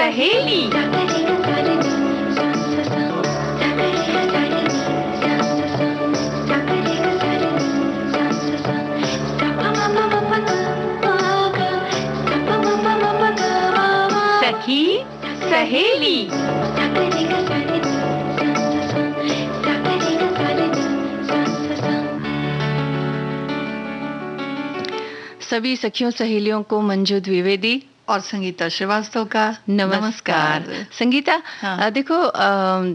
सहेली। सखी सहेली। सभी सखियों सहेलियों को मंजू द्विवेदी और संगीता श्रीवास्तव का नमस्कार। संगीता, देखो,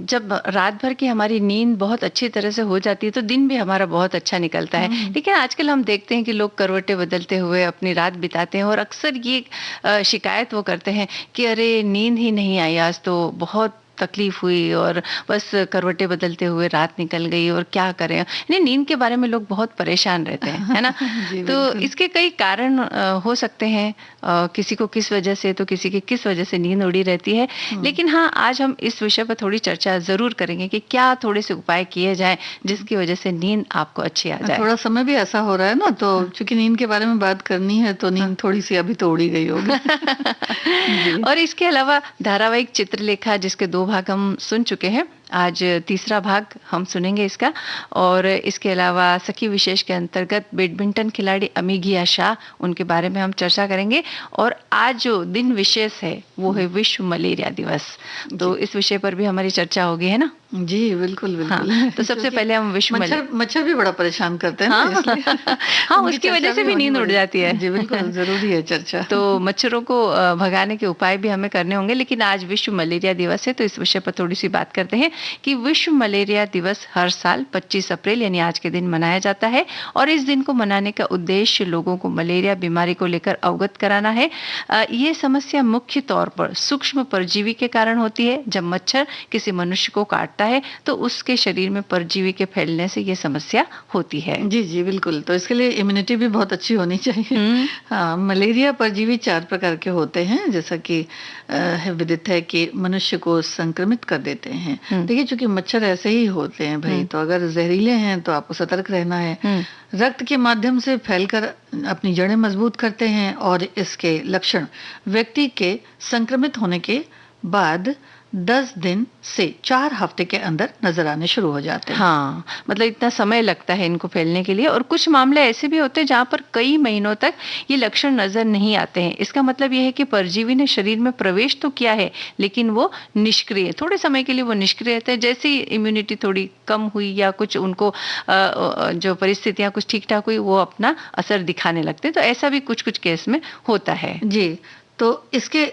जब रात भर की हमारी नींद बहुत अच्छी तरह से हो जाती है तो दिन भी हमारा बहुत अच्छा निकलता है। लेकिन आजकल हम देखते हैं कि लोग करवटें बदलते हुए अपनी रात बिताते हैं और अक्सर ये शिकायत वो करते हैं कि अरे नींद ही नहीं आई, आज तो बहुत तकलीफ हुई और बस करवटें बदलते हुए रात निकल गई और क्या करें। यानी नींद के बारे में लोग बहुत परेशान रहते हैं, है ना। तो इसके कई कारण हो सकते हैं, किसी को किस वजह से तो किसी की किस वजह से नींद उड़ी रहती है। लेकिन हाँ, आज हम इस विषय पर थोड़ी चर्चा जरूर करेंगे कि क्या थोड़े से उपाय किए जाएं जिसकी वजह से नींद आपको अच्छी आ जाए। थोड़ा समय भी ऐसा हो रहा है ना, तो चूंकि नींद के बारे में बात करनी है तो नींद थोड़ी सी अभी तो उड़ी गई होगी। और इसके अलावा धारावाहिक चित्रलेखा, जिसके 2 भाग हम सुन चुके हैं, आज तीसरा भाग हम सुनेंगे इसका। और इसके अलावा सखी विशेष के अंतर्गत बैडमिंटन खिलाड़ी अमीघिया शाह, उनके बारे में हम चर्चा करेंगे। और आज जो दिन विशेष है वो है विश्व मलेरिया दिवस, तो इस विषय पर भी हमारी चर्चा होगी, है ना। जी बिल्कुल बिल्कुल। हाँ, तो सबसे पहले हम विश्व मच्छर भी बड़ा परेशान करते हैं हाँ, हाँ, उसकी वजह से भी नींद उड़ जाती है। जी बिल्कुल, जरूरी है चर्चा। तो मच्छरों को भगाने के उपाय भी हमें करने होंगे। लेकिन आज विश्व मलेरिया दिवस है तो इस विषय पर थोड़ी सी बात करते हैं कि विश्व मलेरिया दिवस हर साल 25 अप्रैल यानी आज के दिन मनाया जाता है। और इस दिन को मनाने का उद्देश्य लोगों को मलेरिया बीमारी को लेकर अवगत कराना है। ये समस्या मुख्य तौर पर सूक्ष्म परजीवी के कारण होती है। जब मच्छर किसी मनुष्य को काटता है तो उसके शरीर में परजीवी के फैलने से ये समस्या होती है। जी जी बिल्कुल, तो इसके लिए इम्यूनिटी भी बहुत अच्छी होनी चाहिए। हाँ, मलेरिया परजीवी 4 प्रकार के होते हैं, जैसा कि विदित है कि मनुष्य को संक्रमित कर देते हैं। देखिए, चूंकि मच्छर ऐसे ही होते हैं भाई, तो अगर जहरीले हैं तो आपको सतर्क रहना है। रक्त के माध्यम से फैलकर अपनी जड़ें मजबूत करते हैं और इसके लक्षण व्यक्ति के संक्रमित होने के बाद 10 दिन से 4 हफ्ते के अंदर नजर आने शुरू हो जाते हैं। हाँ, मतलब इतना समय लगता है इनको फैलने के लिए। और कुछ मामले ऐसे भी होते हैं जहाँ पर कई महीनों तक ये लक्षण नजर नहीं आते हैं। इसका मतलब यह है कि परजीवी ने शरीर में प्रवेश तो किया है लेकिन वो निष्क्रिय, थोड़े समय के लिए वो निष्क्रिय रहते हैं। जैसे ही इम्यूनिटी थोड़ी कम हुई या कुछ उनको जो परिस्थितियां कुछ ठीक ठाक हुई, वो अपना असर दिखाने लगते हैं। तो ऐसा भी कुछ कुछ केस में होता है। जी, तो इसके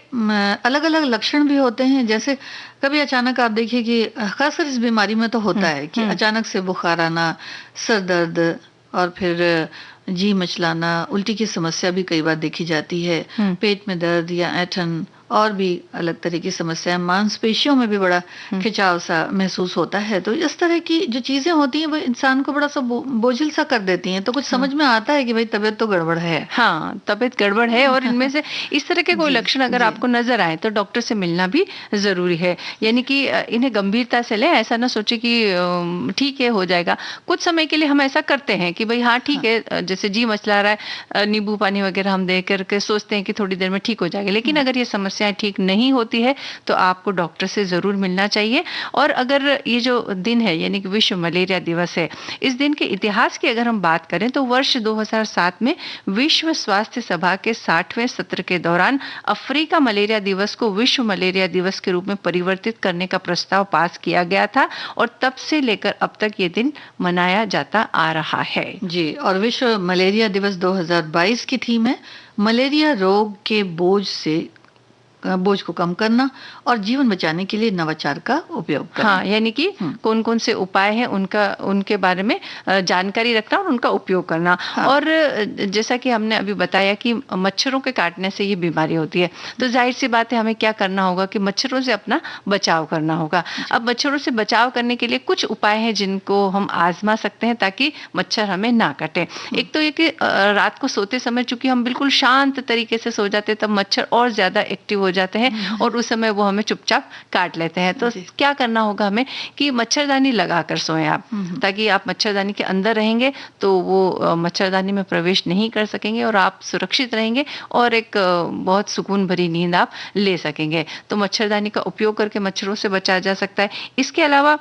अलग अलग लक्षण भी होते हैं। जैसे कभी अचानक आप देखिए कि खासकर इस बीमारी में तो होता है कि अचानक से बुखार आना, सर दर्द और फिर जी मचलाना, उल्टी की समस्या भी कई बार देखी जाती है। पेट में दर्द या ऐंठन और भी अलग तरह की समस्याएं, मांसपेशियों में भी बड़ा खिंचाव सा महसूस होता है। तो इस तरह की जो चीजें होती हैं वो इंसान को बड़ा सा बोझिल सा कर देती हैं। तो कुछ समझ में आता है कि भाई तबीयत तो गड़बड़ है। हाँ, तबीयत गड़बड़ है। और इनमें से इस तरह के कोई लक्षण अगर आपको नजर आए तो डॉक्टर से मिलना भी जरूरी है। यानी कि इन्हें गंभीरता से लें, ऐसा ना सोचे कि ठीक है हो जाएगा। कुछ समय के लिए हम ऐसा करते हैं कि भाई हाँ ठीक है, जैसे जी मचला रहा है, नींबू पानी वगैरह हम दे करके सोचते हैं कि थोड़ी देर में ठीक हो जाएगा। लेकिन अगर ये समस्या ठीक नहीं होती है तो आपको डॉक्टर से जरूर मिलना चाहिए। और अगर ये जो दिन है यानी कि विश्व मलेरिया दिवस है, इस दिन के इतिहास की अगर हम बात करें तो वर्ष 2007 में विश्व स्वास्थ्य सभा के 60वें सत्र के दौरान अफ्रीका मलेरिया दिवस को विश्व मलेरिया दिवस के रूप में परिवर्तित करने का प्रस्ताव पास किया गया था। और तब से लेकर अब तक ये दिन मनाया जाता आ रहा है। जी, और विश्व मलेरिया दिवस 2022 की थीम है मलेरिया रोग के बोझ को कम करना और जीवन बचाने के लिए नवाचार का उपयोग करना। हाँ, यानी कि कौन कौन से उपाय हैं उनके बारे में जानकारी रखना और उनका उपयोग करना। हाँ। और जैसा कि हमने अभी बताया कि मच्छरों के काटने से ये बीमारी होती है, तो जाहिर सी बात है हमें क्या करना होगा कि मच्छरों से अपना बचाव करना होगा। अब मच्छरों से बचाव करने के लिए कुछ उपाय हैं जिनको हम आजमा सकते हैं ताकि मच्छर हमें ना काटे। एक तो ये कि रात को सोते समय चूंकि हम बिल्कुल शांत तरीके से सो जाते, तब मच्छर और ज्यादा एक्टिव हो जाते हैं और उस समय वो हमें चुपचाप काट लेते हैं। तो क्या करना होगा हमें कि मच्छरदानी लगाकर सोएं आप, ताकि आप मच्छरदानी के अंदर रहेंगे तो वो मच्छरदानी में प्रवेश नहीं कर सकेंगे और आप सुरक्षित रहेंगे और एक बहुत सुकून भरी नींद आप ले सकेंगे। तो मच्छरदानी का उपयोग करके मच्छरों से बचा जा सकता है। इसके अलावा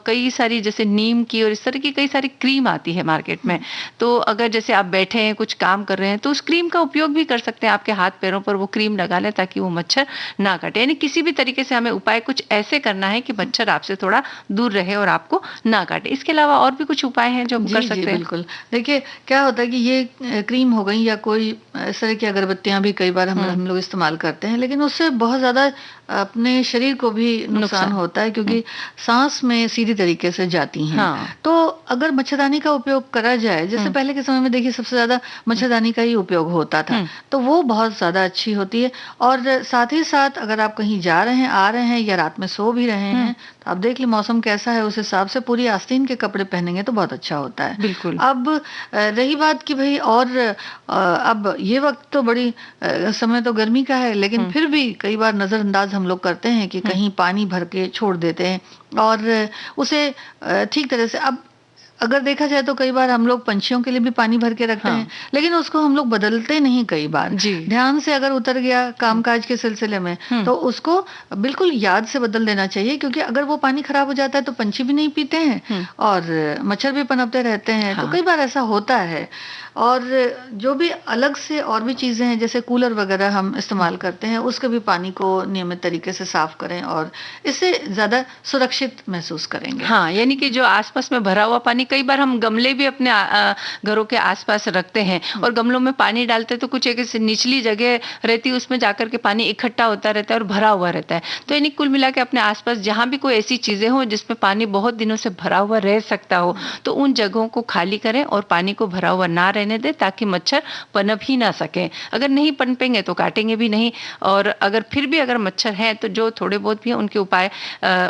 कई सारी जैसे नीम की और इस तरह की कई सारी क्रीम आती है मार्केट में, तो अगर जैसे आप बैठे हैं कुछ काम कर रहे हैं तो उस क्रीम का उपयोग भी कर सकते हैं। आपके हाथ पैरों पर वो क्रीम लगा लें ताकि वो मच्छर ना काटे। यानी किसी भी तरीके से हमें उपाय कुछ ऐसे करना है कि मच्छर आपसे थोड़ा दूर रहे और आपको ना काटे। इसके अलावा और भी कुछ उपाय हैं जो हम कर सकते हैं? बिल्कुल। देखिए क्या होता है कि ये क्रीम हो गई या कोई इस तरह की अगरबत्तियां भी कई बार हम लोग इस्तेमाल करते हैं, लेकिन उससे बहुत ज्यादा अपने शरीर को भी नुकसान होता है, क्योंकि सांस में सीधी तरीके से जाती हैं। तो अगर मच्छरदानी का उपयोग करा जाए, जैसे पहले के समय में देखिए सबसे ज्यादा मच्छरदानी का ही उपयोग होता था, तो वो बहुत ज्यादा अच्छी होती है। और साथ ही साथ अगर आप कहीं जा रहे हैं, आ रहे हैं या रात में सो भी रहे हैं, तो आप देख ली मौसम कैसा है, उस हिसाब से पूरी आस्तीन के कपड़े पहनेंगे तो बहुत अच्छा होता है। बिल्कुल। अब रही बात कि भाई और अब ये वक्त तो बड़ी समय तो गर्मी का है, लेकिन फिर भी कई बार नजरअंदाज हम लोग करते हैं कि कहीं पानी भर के छोड़ देते हैं और उसे ठीक तरह से, अब अगर देखा जाए तो कई बार हम लोग पंछियों के लिए भी पानी भर के रखते हैं, लेकिन उसको हम लोग बदलते नहीं कई बार। ध्यान से अगर उतर गया कामकाज के सिलसिले में तो उसको बिल्कुल याद से बदल देना चाहिए, क्योंकि अगर वो पानी खराब हो जाता है तो पंछी भी नहीं पीते हैं और मच्छर भी पनपते रहते हैं। तो कई बार ऐसा होता है। और जो भी अलग से और भी चीजें हैं, जैसे कूलर वगैरह हम इस्तेमाल करते हैं, उसके भी पानी को नियमित तरीके से साफ करें और इससे ज्यादा सुरक्षित महसूस करेंगे। हाँ, यानी कि जो आसपास में भरा हुआ पानी, कई बार हम गमले भी अपने घरों के आसपास रखते हैं और गमलों में पानी डालते तो कुछ एक निचली जगह रहती है, उसमें जाकर के पानी इकट्ठा होता रहता है और भरा हुआ रहता है। तो यानी कुल मिला के अपने आसपास जहां भी कोई ऐसी चीजें हो जिसमें पानी बहुत दिनों से भरा हुआ रह सकता हो, तो उन जगहों को खाली करें और पानी को भरा हुआ ना रहने दे, ताकि मच्छर पनप ही ना सके। अगर नहीं पनपेंगे तो काटेंगे भी नहीं, और अगर फिर भी अगर मच्छर हैं तो जो थोड़े बहुत भी हैं उनके उपाय,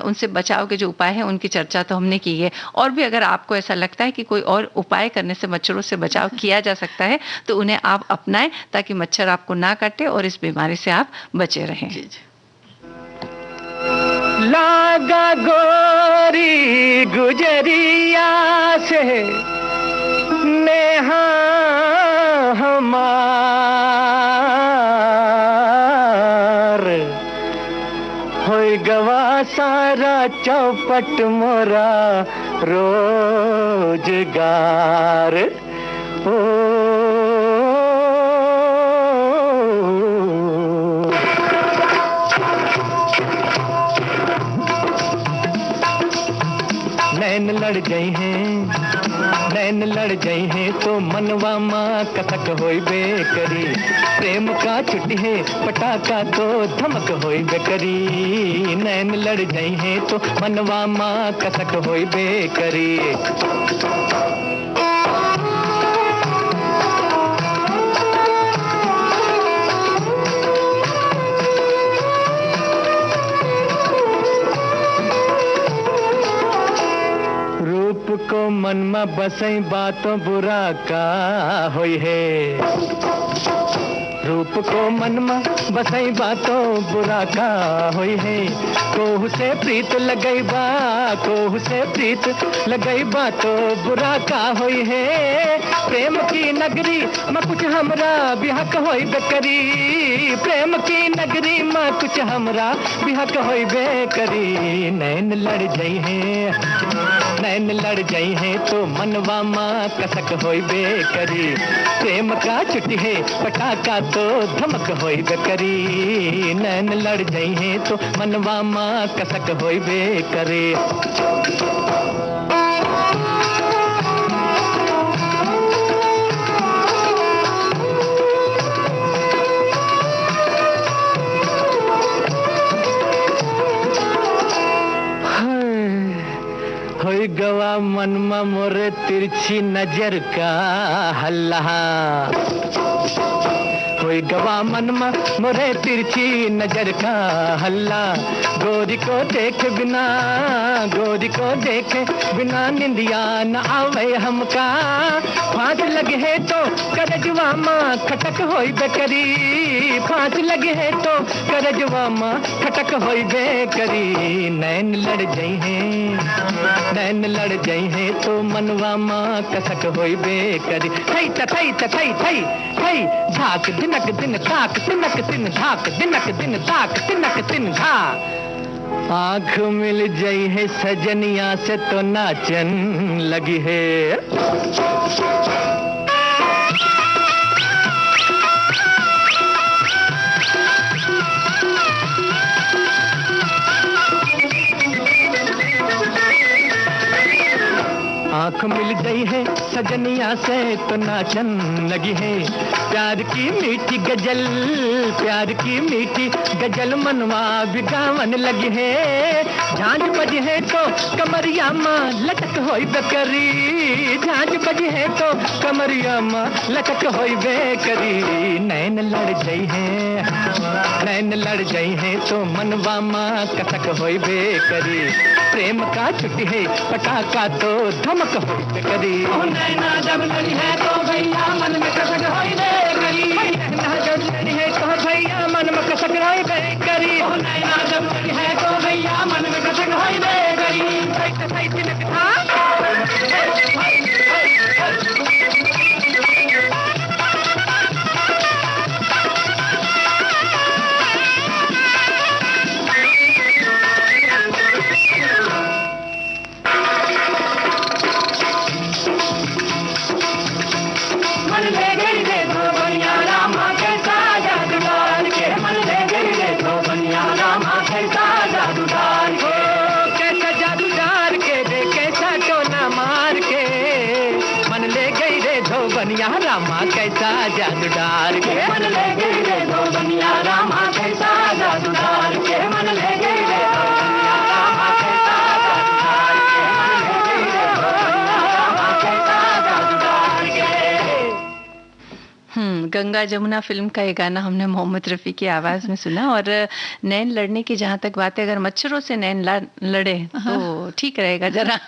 उनसे बचाव के जो उपाय हैं उनकी चर्चा तो हमने की है। और भी अगर आपको ऐसा लगता है कि कोई और उपाय करने से मच्छरों से बचाव किया जा सकता है तो उन्हें आप अपनाएं, ताकि मच्छर आपको ना काटे और इस बीमारी से आप बचे रहें। जी जी। लागा गोरी गुजरिया से नेहा हमार, होय गवा सारा चौपट मोरा रोजगार। ओ नैन लड़ गए हैं, नैन लड़ गए हैं तो मनवा माँ कथक होई बेकरी। प्रेम का छुट्टी है पटाखा तो धमक होई बेकरी। नैन लड़ गए हैं तो मनवा माँ कथक होई बेकरी। को मन में बसई बातों बुरा का होई है। रूप को मन में बसई बातों बुरा का होई है। कोहू से प्रीत लगई बा, कोहू से प्रीत लगई बा तो बुरा का होई है। प्रेम की नगरी में कुछ हमरा बिहक होई बेकरी। प्रेम की नगरी में कुछ हमरा बिहक होई बेकरी। नैन लड़ जाई है, नैन लड़ जाई है तो मनवा माँ कसक होई बेकरी। प्रेम का छुट्टी है पटाखा तो धमक होई बेकरी। नैन लड़ जाई है तो मनवा माँ कसक होई बेकरी। होई गवा मनमा मोरे तिरछी नजर का हल्ला। होई गवा मन में मोरे तिरछी नजर का हल्ला। गोरी को देखे बिना, गोरी को देखे बिना निंदिया न आवे हमका। फांस लगे है तो करजवा माँ खटक होई बेकरी, फांस लगे है तो करजवा माँ खटक होई बेकरी। नैन लड़ जाई है, नैन लड़ जाई है तो मनवा माँ कसक होई बेकरी। थई त थई त थई थई थई धाक दिनक दिन धाक तिनक दिन धाक दिनक दिन धाक तिनक दिन धा। आँख मिल जाई है सजनिया से तो नाचन लगी है। आँख मिल गई है सजनिया से तो नाचन लगी है। प्यार की मीठी गजल, प्यार की मीठी गजल मनवा बिगावन लगी है। झांझ बजी है तो कमरिया माँ लटक होई बेकरी, झांझ बजी है तो कमरिया माँ लटक होई बेकरी। नैन लड़ गई है, नैन लड़ गई है तो मनवा माँ कसक होई बेकरी। प्रेम का छुट्टी है पटाखा तो धमक होई बेकरी। नैना जब लड़ी है तो भैया मन में कसक होई बेकरी, नैना जब लड़ी है तो भैया मन में कसक होई बेकरी। नैना जब लड़ी है तो भैया मन में कसक होई बेकरी। सही सही तिनक था रामा कैसा जादू डाल के मन ले गई रे दो बनिया। रामा कैसा जादू डाल के मन ले गई रे दो बनिया। रामा कैसा जादू डाल के मन ले गई रे दो बनिया। रामा कैसा जादू डाल के। गंगा जमुना फिल्म का ये गाना हमने मोहम्मद रफ़ी की आवाज में सुना। और नैन लड़ने की जहाँ तक बात है, अगर मच्छरों से नैन लड़े तो ठीक रहेगा जरा।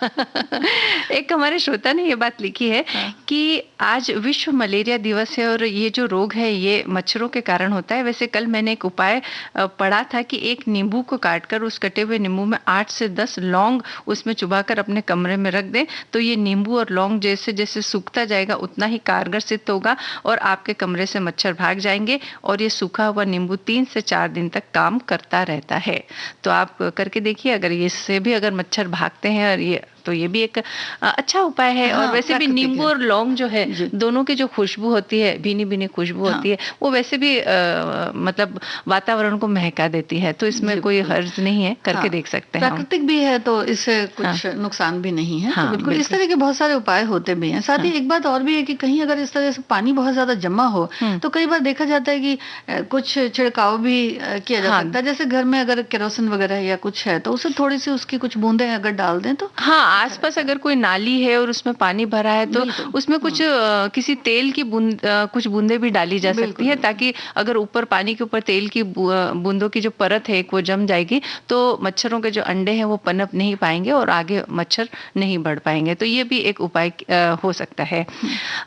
एक हमारे श्रोता ने ये बात लिखी है कि आज विश्व मलेरिया दिवस है और ये जो रोग है ये मच्छरों के कारण होता है। वैसे कल मैंने एक उपाय पढ़ा था कि एक नींबू को काटकर उस कटे हुए नींबू में 8 से 10 लौंग उसमें चुबाकर अपने कमरे में रख दें, तो ये नींबू और लौंग जैसे जैसे सूखता जाएगा उतना ही कारगर सिद्ध होगा और आपके कमरे से मच्छर भाग जाएंगे। और ये सूखा हुआ नींबू 3 से 4 दिन तक काम करता रहता है। तो आप करके देखिए, अगर इससे भी अगर मच्छर भागते हैं और ये तो ये भी एक अच्छा उपाय है। और वैसे भी नींबू और लौंग जो है दोनों की जो खुशबू होती है, भीनी भीनी खुशबू होती है, वो वैसे भी मतलब वातावरण को महका देती है। तो इसमें कोई हर्ज नहीं है, करके देख सकते हैं। प्राकृतिक भी है तो इससे कुछ नुकसान भी नहीं है। तो बिल्कुल इस तरह के बहुत सारे उपाय होते भी हैं। साथ ही एक बात और भी है कि कहीं अगर इस तरह से पानी बहुत ज्यादा जमा हो तो कई बार देखा जाता है कि कुछ छिड़काव भी किया जा सकता है। जैसे घर में अगर केरोसिन वगैरह या कुछ है तो उसे थोड़ी सी उसकी कुछ बूंदे अगर डाल दें तो आसपास अगर कोई नाली है और उसमें पानी भरा है तो उसमें कुछ किसी तेल की कुछ बूंदे भी डाली जा सकती है, ताकि अगर ऊपर पानी के ऊपर तेल की बूंदों की जो परत है वो जम जाएगी तो मच्छरों के जो अंडे हैं वो पनप नहीं पाएंगे और आगे मच्छर नहीं बढ़ पाएंगे। तो ये भी एक उपाय हो सकता है।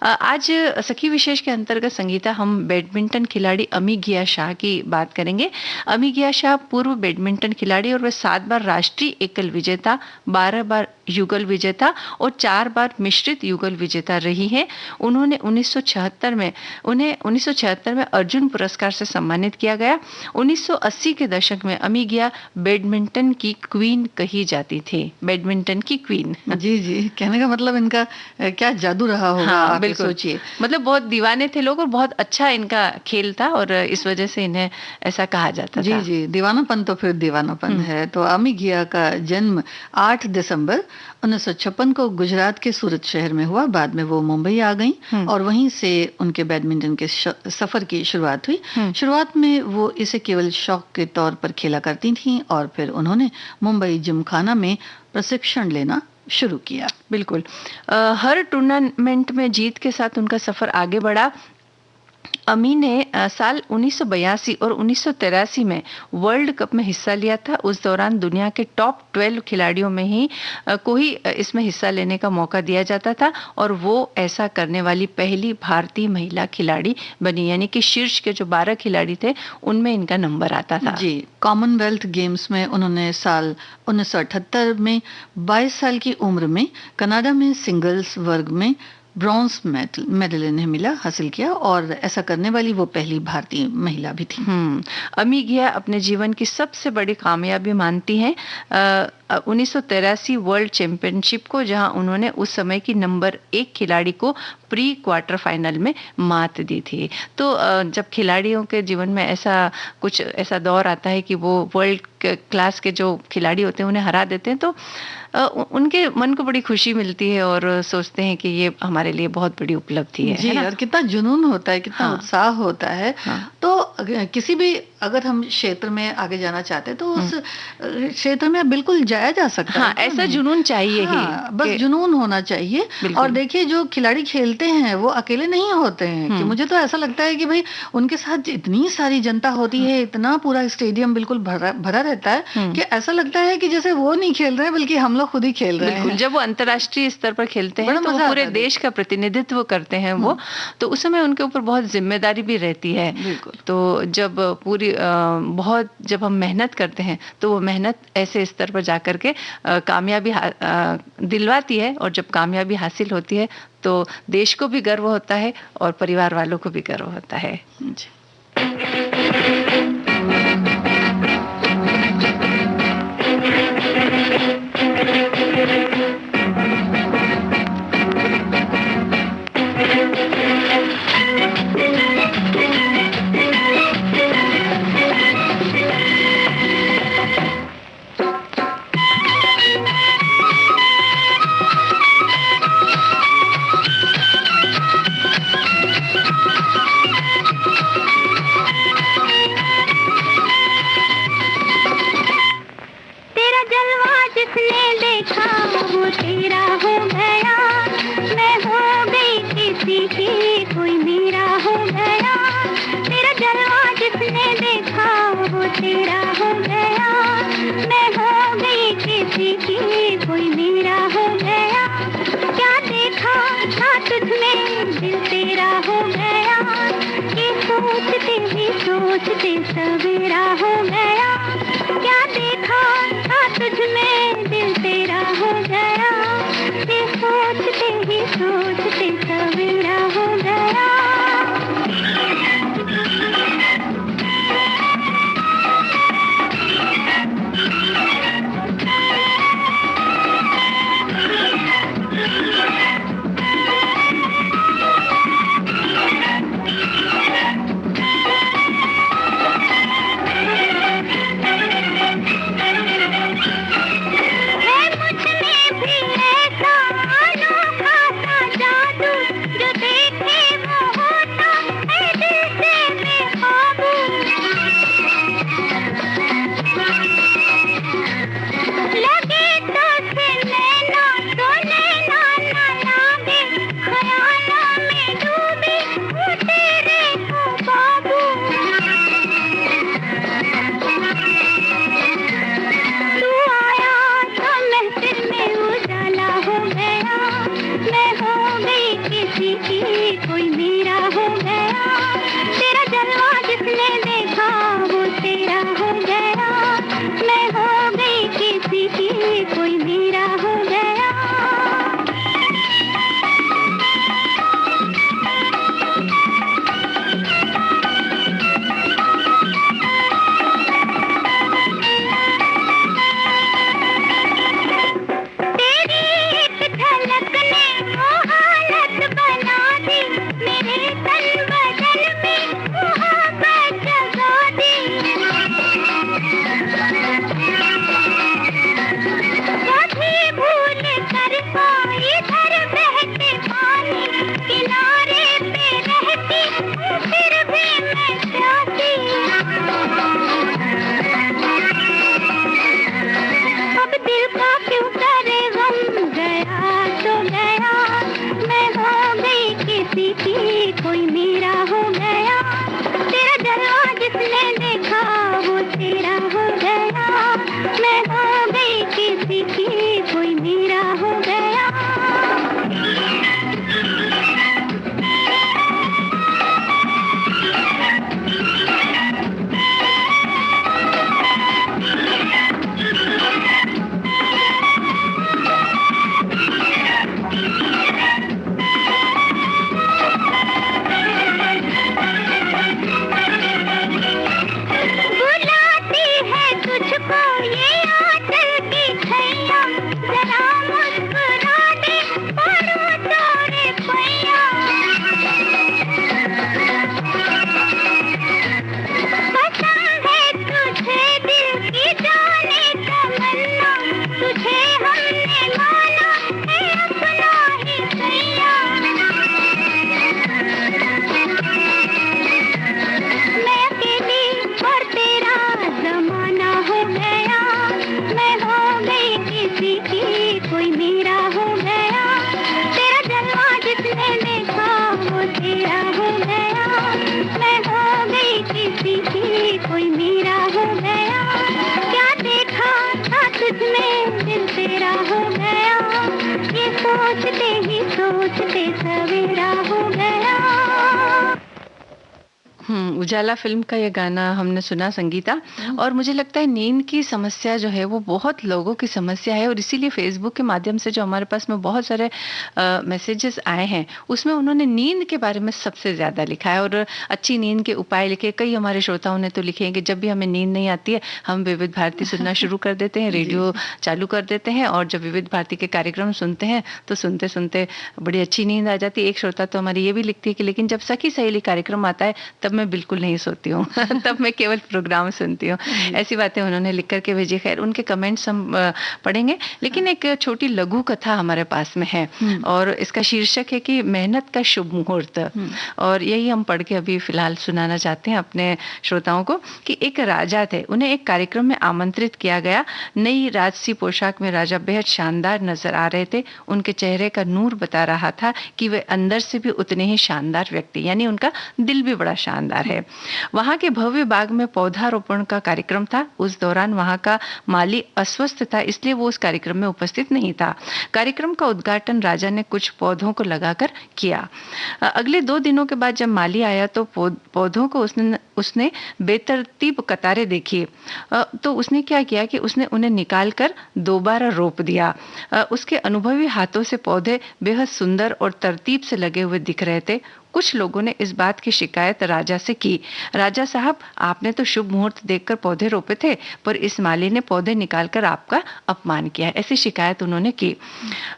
आज सखी विशेष के अंतर्गत संगीता हम बैडमिंटन खिलाड़ी अमी गिया शाह की बात करेंगे। अमी गिया शाह पूर्व बैडमिंटन खिलाड़ी और वे 7 बार राष्ट्रीय एकल विजेता, 12 बार युगल विजेता और 4 बार मिश्रित युगल विजेता रही हैं। उन्होंने 1976 में अर्जुन पुरस्कार से सम्मानित किया गया। 1980 के दशक में अमी गिया बैडमिंटन की क्वीन कही जाती थी। बैडमिंटन की क्वीन। जी जी, कहने का मतलब इनका क्या जादू रहा होगा। हाँ, बिल्कुल सोचिए, मतलब बहुत दीवाने थे लोग और बहुत अच्छा इनका खेल था और इस वजह से इन्हें ऐसा कहा जाता था। जी जी, दीवानापन तो फिर दीवानापन है। तो अमी गिया का जन्म 8 दिसंबर 1956 को गुजरात के सूरत शहर में हुआ। बाद में वो मुंबई आ गई और वहीं से उनके बैडमिंटन के सफर की शुरुआत हुई। शुरुआत में वो इसे केवल शौक के तौर पर खेला करती थीं और फिर उन्होंने मुंबई जिमखाना में प्रशिक्षण लेना शुरू किया। बिल्कुल, हर टूर्नामेंट में जीत के साथ उनका सफर आगे बढ़ा। अमी ने साल 1982 और 1983 में वर्ल्ड कप में हिस्सा लिया था। उस दौरान दुनिया के टॉप 12 खिलाड़ियों में ही को ही इसमें हिस्सा लेने का मौका दिया जाता था और वो ऐसा करने वाली पहली भारतीय महिला खिलाड़ी बनी, यानी कि शीर्ष के जो 12 खिलाड़ी थे उनमें इनका नंबर आता था। जी, कॉमनवेल्थ गेम्स में उन्होंने साल 1978 में 22 साल की उम्र में कनाडा में सिंगल्स वर्ग में ब्रॉन्ज मेडल इन्हें मिला, हासिल किया और ऐसा करने वाली वो पहली भारतीय महिला भी थी। अमी गिया अपने जीवन की सबसे बड़ी कामयाबी मानती हैं 1983 वर्ल्ड चैंपियनशिप को, जहां उन्होंने उस समय की नंबर 1 खिलाड़ी को प्री क्वार्टर फाइनल में मात दी थी। तो जब खिलाड़ियों के जीवन में ऐसा दौर आता है कि वो वर्ल्ड क्लास के जो खिलाड़ी होते हैं उन्हें हरा देते हैं, तो उनके मन को बड़ी खुशी मिलती है और सोचते हैं कि ये हमारे लिए बहुत बड़ी उपलब्धि है। जी, और कितना जुनून होता है, कितना उत्साह होता है। तो किसी भी अगर हम क्षेत्र में आगे जाना चाहते हैं तो उस क्षेत्र में बिल्कुल जाया जा सकता है। ऐसा जुनून चाहिए ही, बस जुनून होना चाहिए। और देखिए जो खिलाड़ी खेलते हैं वो अकेले नहीं होते हैं, कि मुझे तो ऐसा लगता है कि भाई उनके साथ इतनी सारी जनता होती है, इतना पूरा स्टेडियम बिल्कुल भरा रहता है कि ऐसा लगता है कि जैसे वो नहीं खेल रहे हैं बल्कि हम लोग खुद ही खेल रहे हैं। जब वो अंतर्राष्ट्रीय स्तर पर खेलते हैं तो वो पूरे देश का प्रतिनिधित्व करते हैं वो, तो उस समय उनके ऊपर बहुत जिम्मेदारी भी रहती है। तो जब जब हम मेहनत करते हैं तो वो मेहनत ऐसे स्तर पर जाकर के कामयाबी दिलवाती है, और जब कामयाबी हासिल होती है तो देश को भी गर्व होता है और परिवार वालों को भी गर्व होता है। तुझे हमने माना है अपना ही सैया। मैं अकेली और तेरा जमाना हो गया, मैं हो गई किसी की, कोई मेरा हो गया। तेरा जलवा जिसने देखा वो तेरा हो गया, मैं हो गई किसी की, कोई मेरा हो गया। क्या देखा था तुझमें दिल तेरा हो गया, ये सोचते ही सोचते सवेरा हो गया। उजाला फिल्म का ये गाना हमने सुना संगीता, और मुझे लगता है नींद की समस्या जो है वो बहुत लोगों की समस्या है, और इसीलिए फेसबुक के माध्यम से जो हमारे पास में बहुत सारे मैसेजेस आए हैं उसमें उन्होंने नींद के बारे में सबसे ज़्यादा लिखा है, और अच्छी नींद के उपाय लिखे। कई हमारे श्रोताओं ने तो लिखे हैं कि जब भी हमें नींद नहीं आती है हम विविध भारती सुनना शुरू कर देते हैं, रेडियो चालू कर देते हैं, और जब विविध भारती के कार्यक्रम सुनते हैं तो सुनते सुनते बड़ी अच्छी नींद आ जाती है। एक श्रोता तो हमारी ये भी लिखती है कि लेकिन जब सखी सहेली कार्यक्रम आता है तब मैं बिल्कुल नहीं सोती हूँ तब मैं केवल प्रोग्राम सुनती हूँ। ऐसी बातें उन्होंने लिख करके भेजी। खैर उनके कमेंट्स हम पढ़ेंगे, लेकिन एक छोटी लघु कथा हमारे पास में है और इसका शीर्षक है कि मेहनत का शुभ मुहूर्त, और यही हम पढ़ के अभी फिलहाल सुनाना चाहते हैं अपने श्रोताओं को। कि एक राजा थे, उन्हें एक कार्यक्रम में आमंत्रित किया गया। नई राजसी पोशाक में राजा बेहद शानदार नजर आ रहे थे। उनके चेहरे का नूर बता रहा था कि वे अंदर से भी उतने ही शानदार व्यक्ति, यानी उनका दिल भी बड़ा शानदार है। वहां के भव्य बाग में पौधारोपण का कार्यक्रम था। उस दौरान वहां का माली अस्वस्थ था, इसलिए वो उस कार्यक्रम में उपस्थित नहीं था। कार्यक्रम का उद्घाटन राजा ने कुछ पौधों को लगाकर किया। अगले 2 दिनों के बाद जब माली आया तो पौधों को उसने बेतरतीब कतारें देखी। तो उसने क्या किया कि उसने उन्हें निकाल कर दोबारा रोप दिया। उसके अनुभवी हाथों से पौधे बेहद सुंदर और तरतीब से लगे हुए दिख रहे थे। कुछ लोगों ने इस बात की शिकायत राजा से की। राजा साहब, आपने तो शुभ मुहूर्त देखकर पौधे रोपे थे, पर इस माली ने पौधे निकालकर आपका अपमान किया है, ऐसी शिकायत उन्होंने की।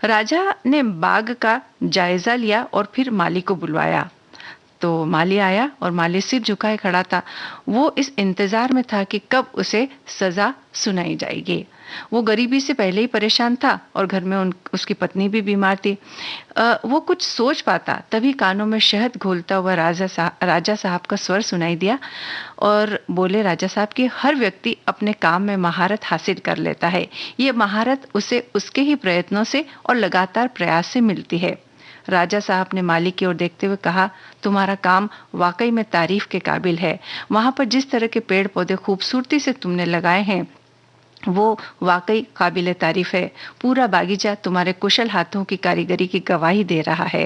राजा ने बाग का जायजा लिया और फिर माली को बुलवाया। तो माली आया और माली सिर झुकाए खड़ा था। वो इस इंतजार में था कि कब उसे सजा सुनाई जाएगी। वो गरीबी से पहले ही परेशान था और घर में उसकी पत्नी भी बीमार थी। वो कुछ सोच पाता तभी कानों में शहद घोलता हुआ राजा साहब का स्वर सुनाई दिया और बोले, राजा साहब कि हर व्यक्ति अपने काम में महारत हासिल कर लेता है। ये महारत उसे उसके ही प्रयत्नों से और लगातार प्रयास से मिलती है। राजा साहब ने माली की ओर देखते हुए कहा, तुम्हारा काम वाकई में तारीफ के काबिल है। वहां पर जिस तरह के पेड़ पौधे खूबसूरती से तुमने लगाए हैं वो वाकई काबिल तारीफ है। पूरा बागीचा तुम्हारे कुशल हाथों की कारीगरी की गवाही दे रहा है।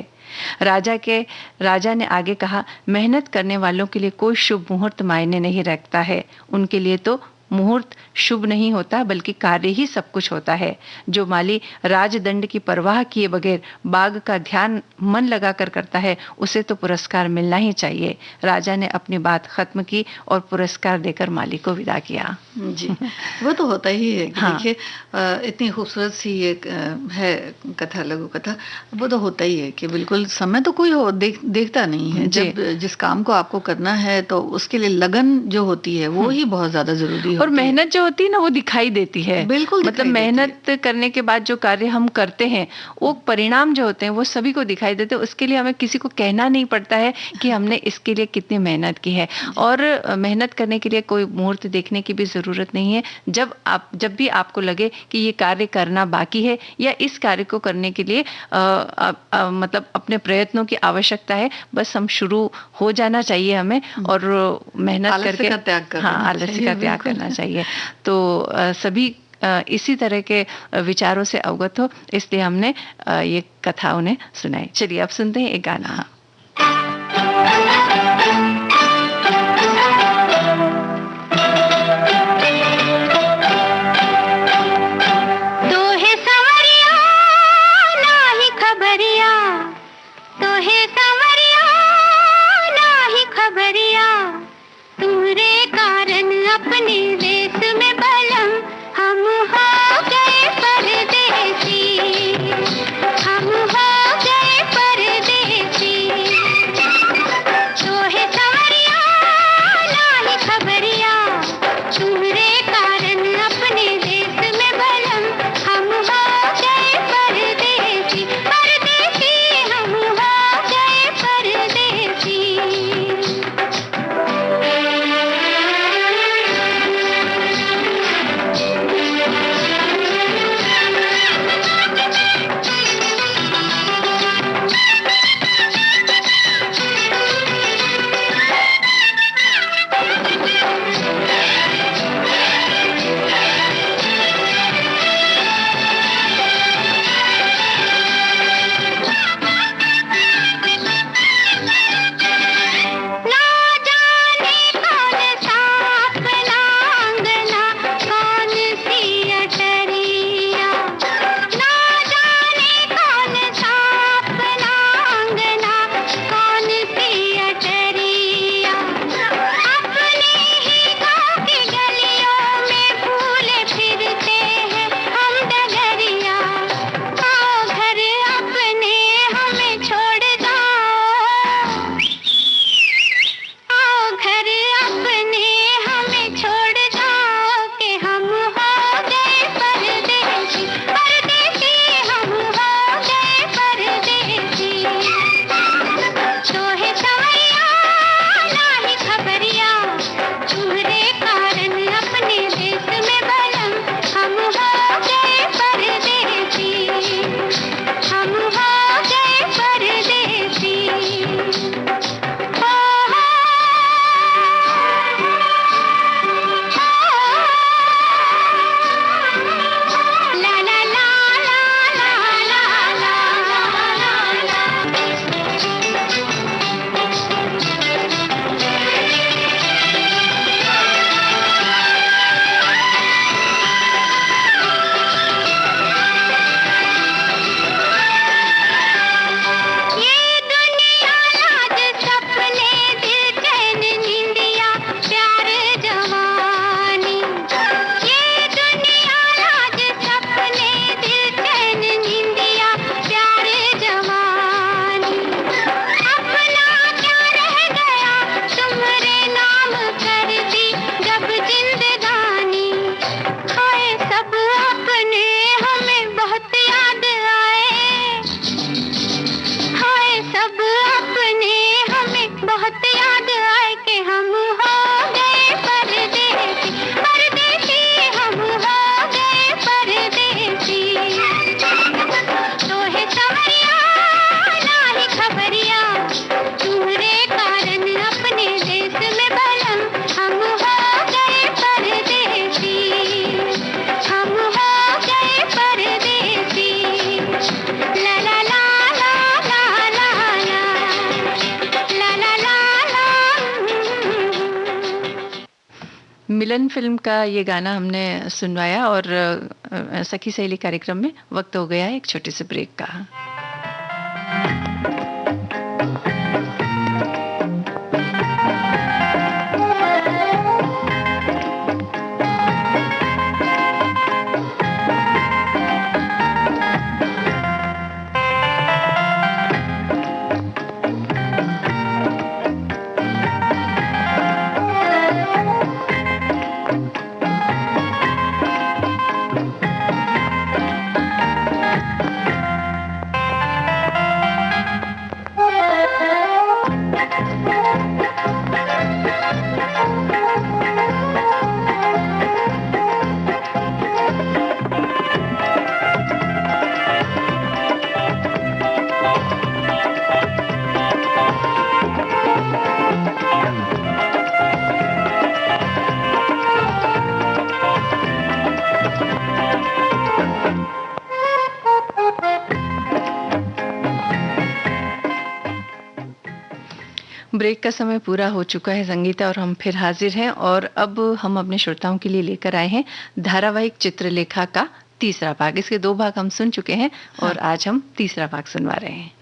राजा ने आगे कहा, मेहनत करने वालों के लिए कोई शुभ मुहूर्त मायने नहीं रखता है। उनके लिए तो मुहूर्त शुभ नहीं होता बल्कि कार्य ही सब कुछ होता है। जो माली राजदंड की परवाह किए बगैर बाग का ध्यान मन लगाकर करता है उसे तो पुरस्कार मिलना ही चाहिए। राजा ने अपनी बात खत्म की और पुरस्कार देकर माली को विदा किया। जी, वो तो होता ही है कि देखिए इतनी खूबसूरत सी ये है कथा, लघु कथा। वो तो होता ही है कि बिल्कुल समय तो कोई देखता नहीं है। जब जिस काम को आपको करना है तो उसके लिए लगन जो होती है वो ही बहुत ज्यादा जरूरी है। और मेहनत जो होती है ना वो दिखाई देती है। बिल्कुल, मतलब मेहनत करने के बाद जो कार्य हम करते हैं वो परिणाम जो होते हैं वो सभी को दिखाई देते हैं। उसके लिए हमें किसी को कहना नहीं पड़ता है कि हमने इसके लिए कितनी मेहनत की है। और मेहनत करने के लिए कोई मुहूर्त देखने की भी जरूरत नहीं है। जब भी आपको लगे कि ये कार्य करना बाकी है या इस कार्य को करने के लिए मतलब अपने प्रयत्नों की आवश्यकता है, बस हम शुरू हो जाना चाहिए हमें और मेहनत करके आलस्य का त्याग करना चाहिए। तो सभी इसी तरह के विचारों से अवगत हो, इसलिए हमने ये कथा उन्हें सुनाई। चलिए अब सुनते हैं एक गाना। अपने देश में बलम हम हो गए परदेसी, हम हो गए परदेसी। मिलन फिल्म का ये गाना हमने सुनवाया और सखी सहेली कार्यक्रम में वक्त हो गया है एक छोटे से ब्रेक का। ब्रेक का समय पूरा हो चुका है संगीता, और हम फिर हाजिर हैं। और अब हम अपने श्रोताओं के लिए लेकर आए हैं धारावाहिक चित्रलेखा का तीसरा भाग। इसके 2 भाग हम सुन चुके हैं और आज हम तीसरा भाग सुनवा रहे हैं।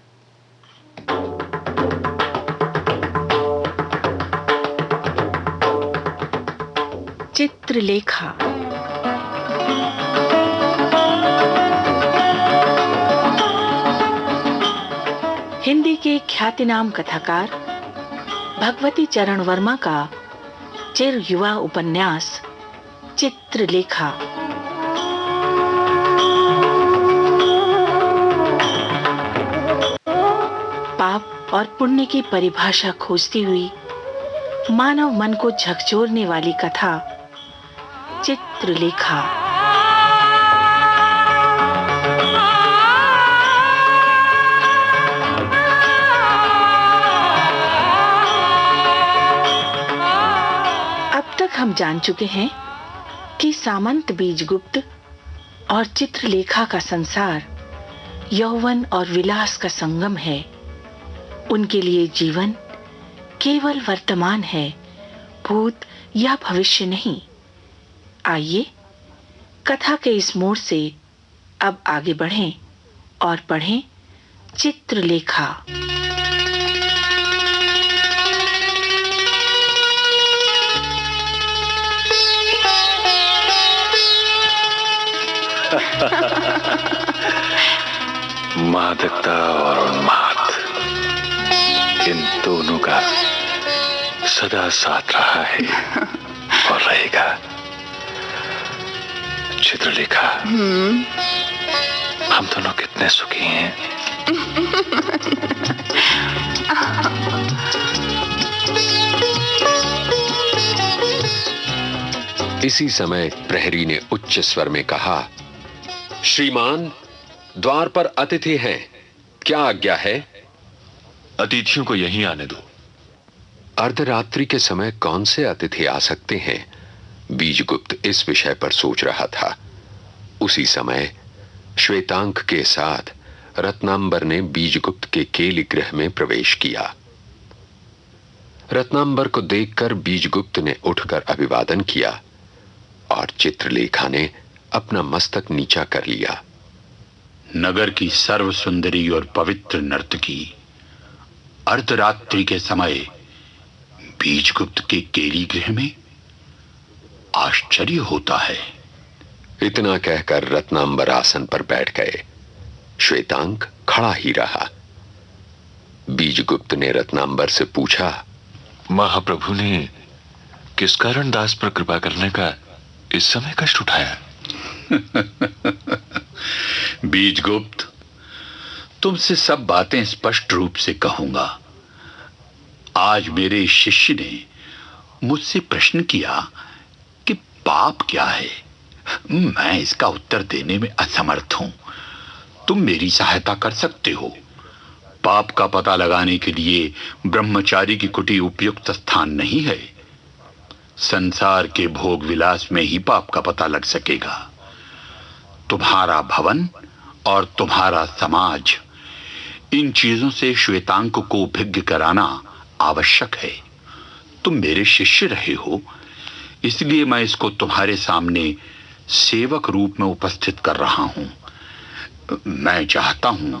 चित्रलेखा। हिंदी के ख्यातिनाम कथाकार भगवती चरण वर्मा का चिर युवा उपन्यास चित्रलेखा। पाप और पुण्य की परिभाषा खोजती हुई मानव मन को झकझोरने वाली कथा चित्रलेखा। हम जान चुके हैं कि सामंत बीजगुप्त और चित्रलेखा का संसार यौवन और विलास का संगम है। उनके लिए जीवन केवल वर्तमान है, भूत या भविष्य नहीं। आइए कथा के इस मोड़ से अब आगे बढ़ें और पढ़ें चित्रलेखा। मादकता और उन्माद, इन दोनों का सदा साथ रहा है और रहेगा। चित्रलेखा, हम दोनों कितने सुखी हैं। इसी समय प्रहरी ने उच्च स्वर में कहा, श्रीमान, द्वार पर अतिथि हैं, क्या आज्ञा है? अतिथियों को यहीं आने दो। अर्धरात्रि के समय कौन से अतिथि आ सकते हैं? बीजगुप्त इस विषय पर सोच रहा था। उसी समय श्वेतांक के साथ रत्नांबर ने बीजगुप्त के केली गृह में प्रवेश किया। रत्नांबर को देखकर बीजगुप्त ने उठकर अभिवादन किया और चित्रलेखा ने अपना मस्तक नीचा कर लिया। नगर की सर्व सुंदरी और पवित्र नर्तकी अर्धरात्रि के समय बीजगुप्त के केली गृह में, आश्चर्य होता है। इतना कहकर रत्नांबर आसन पर बैठ गए। श्वेतांक खड़ा ही रहा। बीजगुप्त ने रत्नांबर से पूछा, महाप्रभु ने किस कारण दास पर कृपा करने का इस समय कष्ट उठाया? बीजगुप्त, तुमसे सब बातें स्पष्ट रूप से कहूंगा। आज मेरे शिष्य ने मुझसे प्रश्न किया कि पाप क्या है। मैं इसका उत्तर देने में असमर्थ हूं। तुम मेरी सहायता कर सकते हो। पाप का पता लगाने के लिए ब्रह्मचारी की कुटी उपयुक्त स्थान नहीं है। संसार के भोग विलास में ही पाप का पता लग सकेगा। तुम्हारा भवन और तुम्हारा समाज, इन चीजों से श्वेतांक को भिज्ञ कराना आवश्यक है। तुम मेरे शिष्य रहे हो, इसलिए मैं इसको तुम्हारे सामने सेवक रूप में उपस्थित कर रहा हूं। मैं चाहता हूं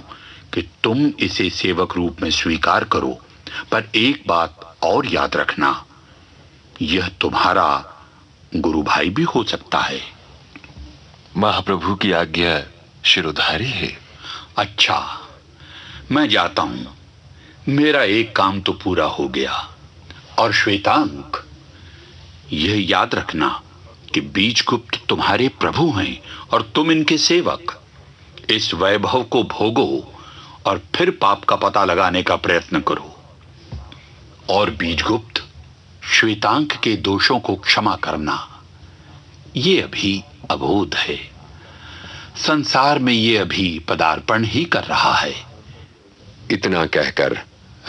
कि तुम इसे सेवक रूप में स्वीकार करो, पर एक बात और याद रखना, यह तुम्हारा गुरु भाई भी हो सकता है। महाप्रभु की आज्ञा शिरोधारी है। अच्छा, मैं जाता हूं। मेरा एक काम तो पूरा हो गया। और श्वेतांक, यह याद रखना कि बीजगुप्त तुम्हारे प्रभु हैं और तुम इनके सेवक। इस वैभव को भोगो और फिर पाप का पता लगाने का प्रयत्न करो। और बीजगुप्त, श्वेतांक के दोषों को क्षमा करना। ये अभी अबोध है, संसार में ये अभी पदार्पण ही कर रहा है। इतना कहकर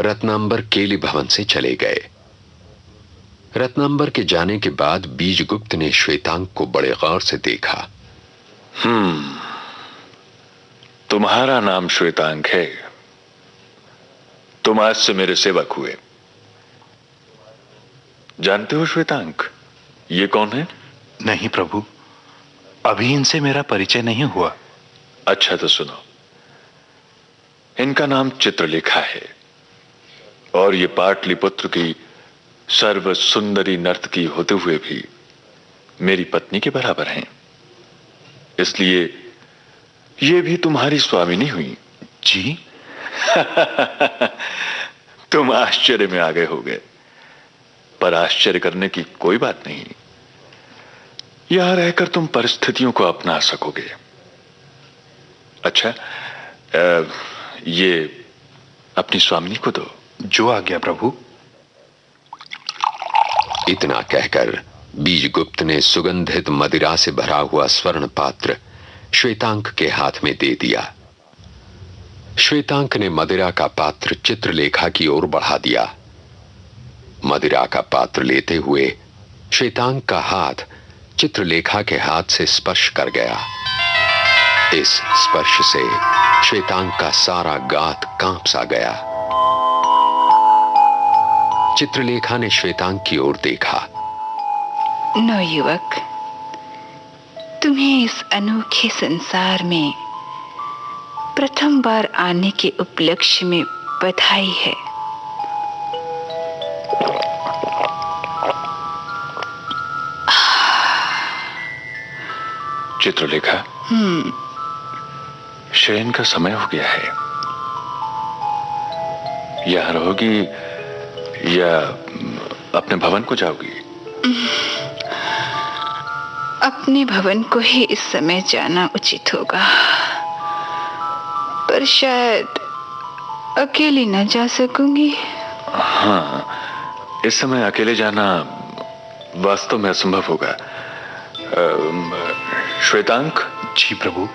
रत्नांबर केली भवन से चले गए। रत्नांबर के जाने के बाद बीजगुप्त ने श्वेतांक को बड़े गौर से देखा। तुम्हारा नाम श्वेतांक है। तुम आज से मेरे सेवक हुए। जानते हो श्वेतांक, ये कौन है? नहीं प्रभु, अभी इनसे मेरा परिचय नहीं हुआ। अच्छा तो सुनो, इनका नाम चित्रलेखा है और ये पाटलिपुत्र की सर्व सुंदरी नर्तकी होते हुए भी मेरी पत्नी के बराबर हैं। इसलिए ये भी तुम्हारी स्वामिनी हुई। जी? तुम आश्चर्य में आ गए होगे, पर आश्चर्य करने की कोई बात नहीं। यहां रहकर तुम परिस्थितियों को अपना सकोगे। अच्छा, ये अपनी स्वामिनी को दो। जो आज्ञा प्रभु। इतना कहकर बीजगुप्त ने सुगंधित मदिरा से भरा हुआ स्वर्ण पात्र श्वेतांक के हाथ में दे दिया। श्वेतांक ने मदिरा का पात्र चित्रलेखा की ओर बढ़ा दिया। मदिरा का पात्र लेते हुए श्वेतांक का हाथ चित्रलेखा के हाथ से स्पर्श कर गया। इस स्पर्श से श्वेतांक का सारा गात कांप सा गया। चित्रलेखा ने श्वेतांक की ओर देखा। नवयुवक, तुम्हें इस अनोखे संसार में प्रथम बार आने के उपलक्ष्य में बधाई है। चित्रलेखा, शयन का समय हो गया है। यहां रहोगी या अपने भवन को जाओगी? अपने भवन को ही इस समय जाना उचित होगा, पर शायद अकेली न जा सकूंगी। हाँ, इस समय अकेले जाना वास्तव में असंभव होगा। श्वेतांक। जी प्रभु।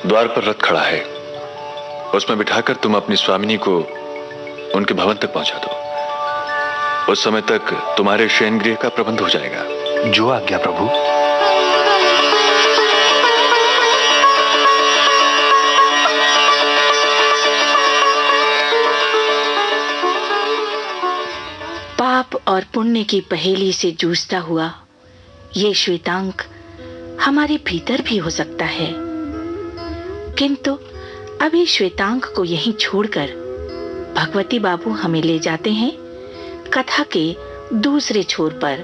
द्वार पर रथ खड़ा है, उसमें बिठाकर तुम अपनी स्वामिनी को उनके भवन तक पहुंचा दो। उस समय तक तुम्हारे शयन गृह का प्रबंध हो जाएगा। जो आज्ञा प्रभु। पाप और पुण्य की पहेली से जूझता हुआ ये श्वेतांक हमारे भीतर भी हो सकता है, किंतु अभी श्वेतांक को यहीं छोड़कर भगवती बाबू हमें ले जाते हैं कथा के दूसरे छोर पर,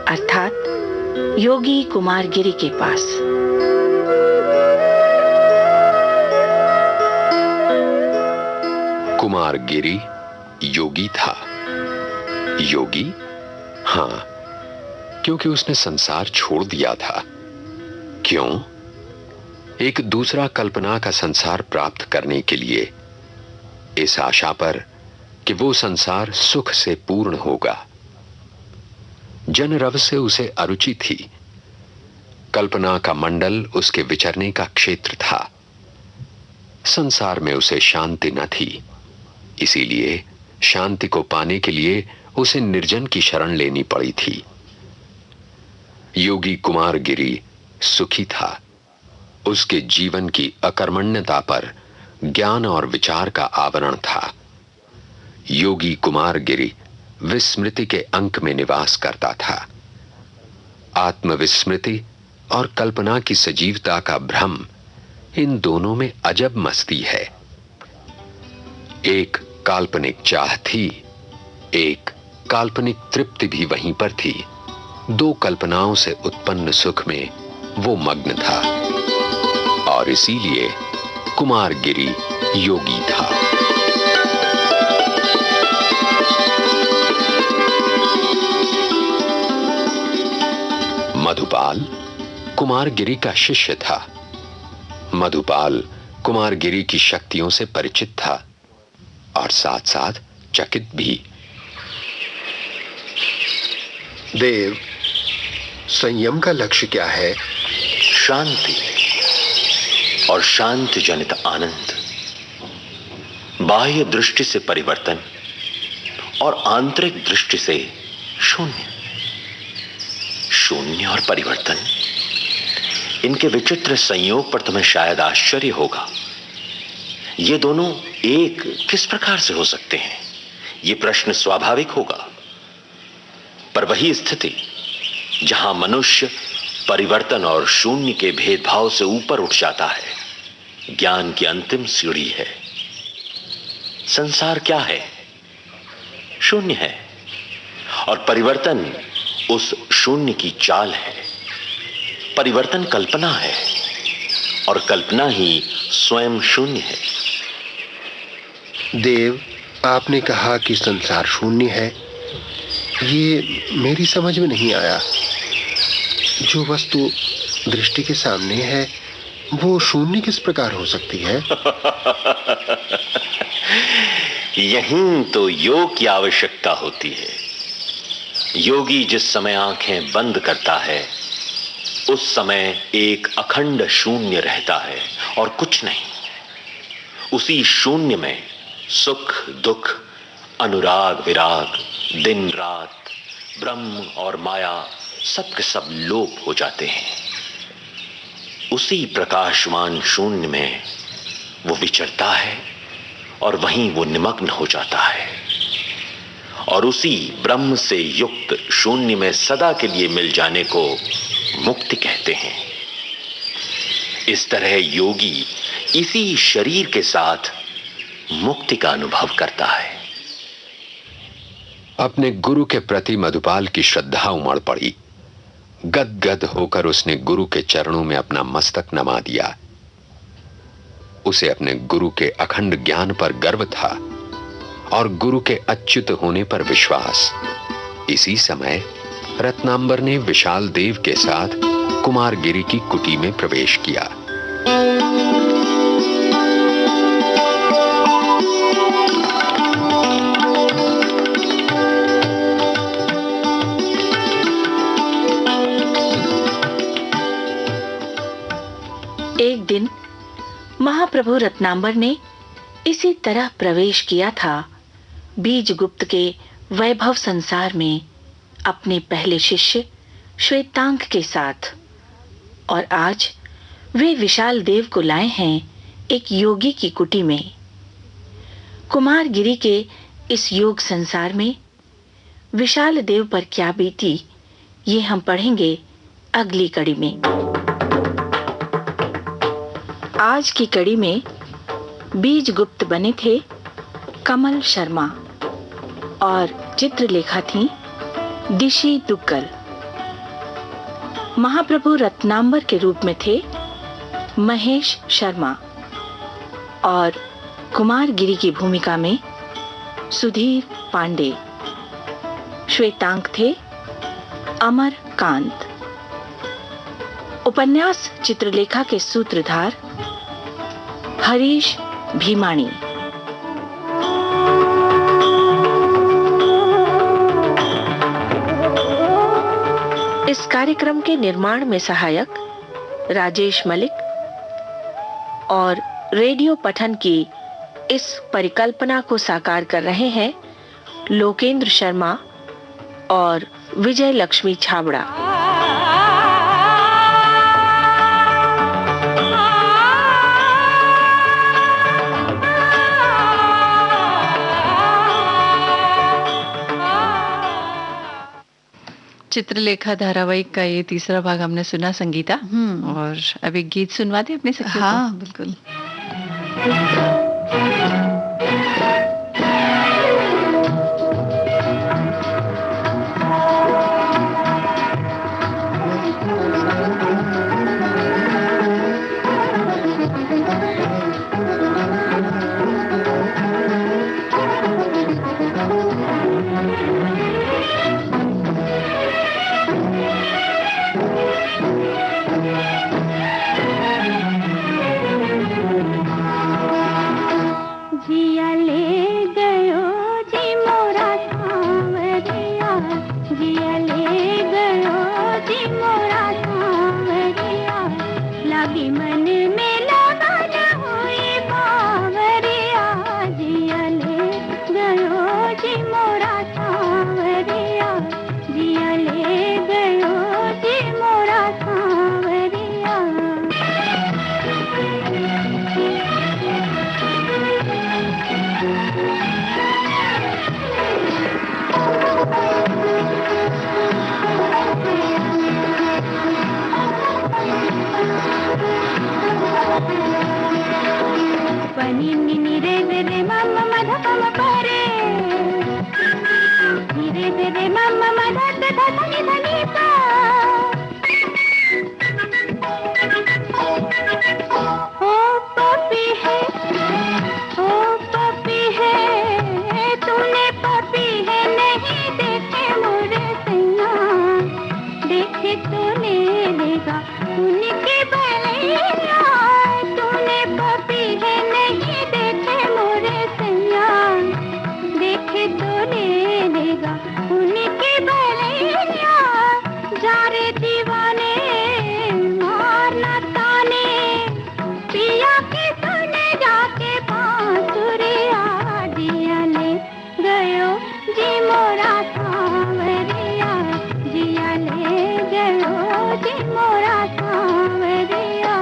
अर्थात योगी कुमार गिरी के पास। कुमार गिरी योगी था। योगी? हां, क्योंकि उसने संसार छोड़ दिया था। क्यों? एक दूसरा कल्पना का संसार प्राप्त करने के लिए, इस आशा पर कि वो संसार सुख से पूर्ण होगा। जनरव से उसे अरुचि थी। कल्पना का मंडल उसके विचरने का क्षेत्र था। संसार में उसे शांति न थी, इसीलिए शांति को पाने के लिए उसे निर्जन की शरण लेनी पड़ी थी। योगी कुमार गिरी सुखी था। उसके जीवन की अकर्मण्यता पर ज्ञान और विचार का आवरण था। योगी कुमार गिरी विस्मृति के अंक में निवास करता था। आत्मविस्मृति और कल्पना की सजीवता का भ्रम, इन दोनों में अजब मस्ती है। एक काल्पनिक चाह थी, एक काल्पनिक तृप्ति भी वहीं पर थी। दो कल्पनाओं से उत्पन्न सुख में वो मग्न था और इसीलिए कुमार गिरी योगी था। मधुपाल कुमारगिरी का शिष्य था। मधुपाल कुमारगिरी की शक्तियों से परिचित था और साथ साथ चकित भी। देव, संयम का लक्ष्य क्या है? शांति और शांति जनित आनंद, बाह्य दृष्टि से परिवर्तन और आंतरिक दृष्टि से शून्य। शून्य और परिवर्तन, इनके विचित्र संयोग पर तुम्हें शायद आश्चर्य होगा। ये दोनों एक किस प्रकार से हो सकते हैं, ये प्रश्न स्वाभाविक होगा। पर वही स्थिति जहां मनुष्य परिवर्तन और शून्य के भेदभाव से ऊपर उठ जाता है, ज्ञान की अंतिम सीढ़ी है। संसार क्या है? शून्य है, और परिवर्तन उस शून्य की चाल है। परिवर्तन कल्पना है और कल्पना ही स्वयं शून्य है। देव, आपने कहा कि संसार शून्य है, ये मेरी समझ में नहीं आया। जो वस्तु दृष्टि के सामने है वो शून्य किस प्रकार हो सकती है? यहीं तो योग की आवश्यकता होती है। योगी जिस समय आंखें बंद करता है उस समय एक अखंड शून्य रहता है और कुछ नहीं। उसी शून्य में सुख दुख, अनुराग विराग, दिन रात, ब्रह्म और माया सब के सब लोप हो जाते हैं। उसी प्रकाशमान शून्य में वो विचरता है और वहीं वो निमग्न हो जाता है, और उसी ब्रह्म से युक्त शून्य में सदा के लिए मिल जाने को मुक्ति कहते हैं। इस तरह योगी इसी शरीर के साथ मुक्ति का अनुभव करता है। अपने गुरु के प्रति मधुपाल की श्रद्धा उमड़ पड़ी। गदगद होकर उसने गुरु के चरणों में अपना मस्तक नमा दिया। उसे अपने गुरु के अखंड ज्ञान पर गर्व था और गुरु के अच्युत होने पर विश्वास। इसी समय रत्नांबर ने विशाल देव के साथ कुमारगिरी की कुटी में प्रवेश किया। एक दिन महाप्रभु रत्नांबर ने इसी तरह प्रवेश किया था बीजगुप्त के वैभव संसार में अपने पहले शिष्य श्वेतांक के साथ, और आज वे विशाल देव को लाए हैं एक योगी की कुटी में। कुमारगिरी के इस योग संसार में विशाल देव पर क्या बीती, ये हम पढ़ेंगे अगली कड़ी में। आज की कड़ी में बीजगुप्त बने थे कमल शर्मा और चित्रलेखा थी दिशी दुग्गल। महाप्रभु रत्नांबर के रूप में थे महेश शर्मा और कुमारगिरी की भूमिका में सुधीर पांडे। श्वेतांक थे अमर कांत। उपन्यास चित्रलेखा के सूत्रधार हरीश भीमाणी। इस कार्यक्रम के निर्माण में सहायक राजेश मलिक और रेडियो पठन की इस परिकल्पना को साकार कर रहे हैं लोकेंद्र शर्मा और विजय लक्ष्मी छाबड़ा। चित्रलेखा धारावाहिक का ये तीसरा भाग हमने सुना संगीता, और अभी गीत सुनवा दे अपने सखियों को। हाँ बिल्कुल। जिया ले गयो जी मोरा सांवरिया, जिया ले गयो जी मोरा सांवरिया, लगी मन में लगन हुई बावरिया, जिया ले गयो जी मोरा सांवरिया, जिया ले गयो जी मोरा सांवरिया। पनी निनी रे रे रे मम्मा मधा पम परे, रे रे रे मम्मा मधा धा धनी धनी पा। ओ पपी है, ओ पपी है, तूने पपी है नहीं देखे मोरे सैया, देखे तो ले लेगा उनके बलैया, तूने पपी है नहीं देखे मोरे सैया, देखे तो ले लेगा उनके बलैया, जा रे दीवाने मारना ताने, पिया के सुने जाके बांसुरिया, जिया ले गयो जी मोरा सांवरिया, जिया ले गयो जी मोरा सांवरिया।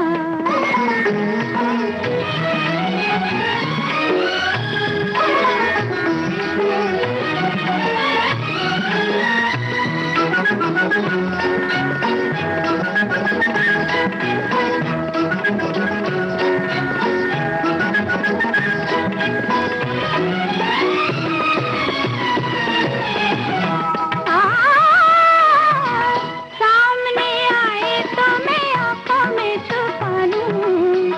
सामने आए तो मैं आंखों में छुपा लूं,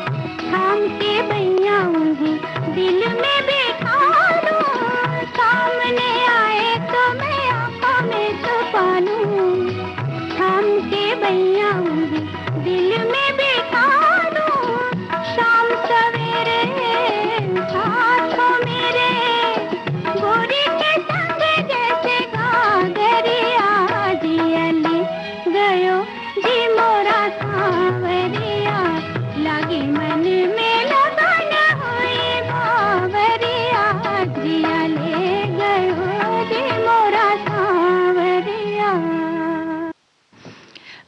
थाम के भैया उन्हें दिल में बिठा लूं, सामने आए तो मैं आंखों में छुपा लूं, थाम के भैया उन्हें दिल में बिठा लूं, शाम सवेरे हाथों मेरे गोरी के संग जैसे घाघरिया, जिया ले गयो जी मोरा सांवरिया, लगी मन में लगन हुई बावरिया, जिया ले गयो जी मोरा सांवरिया।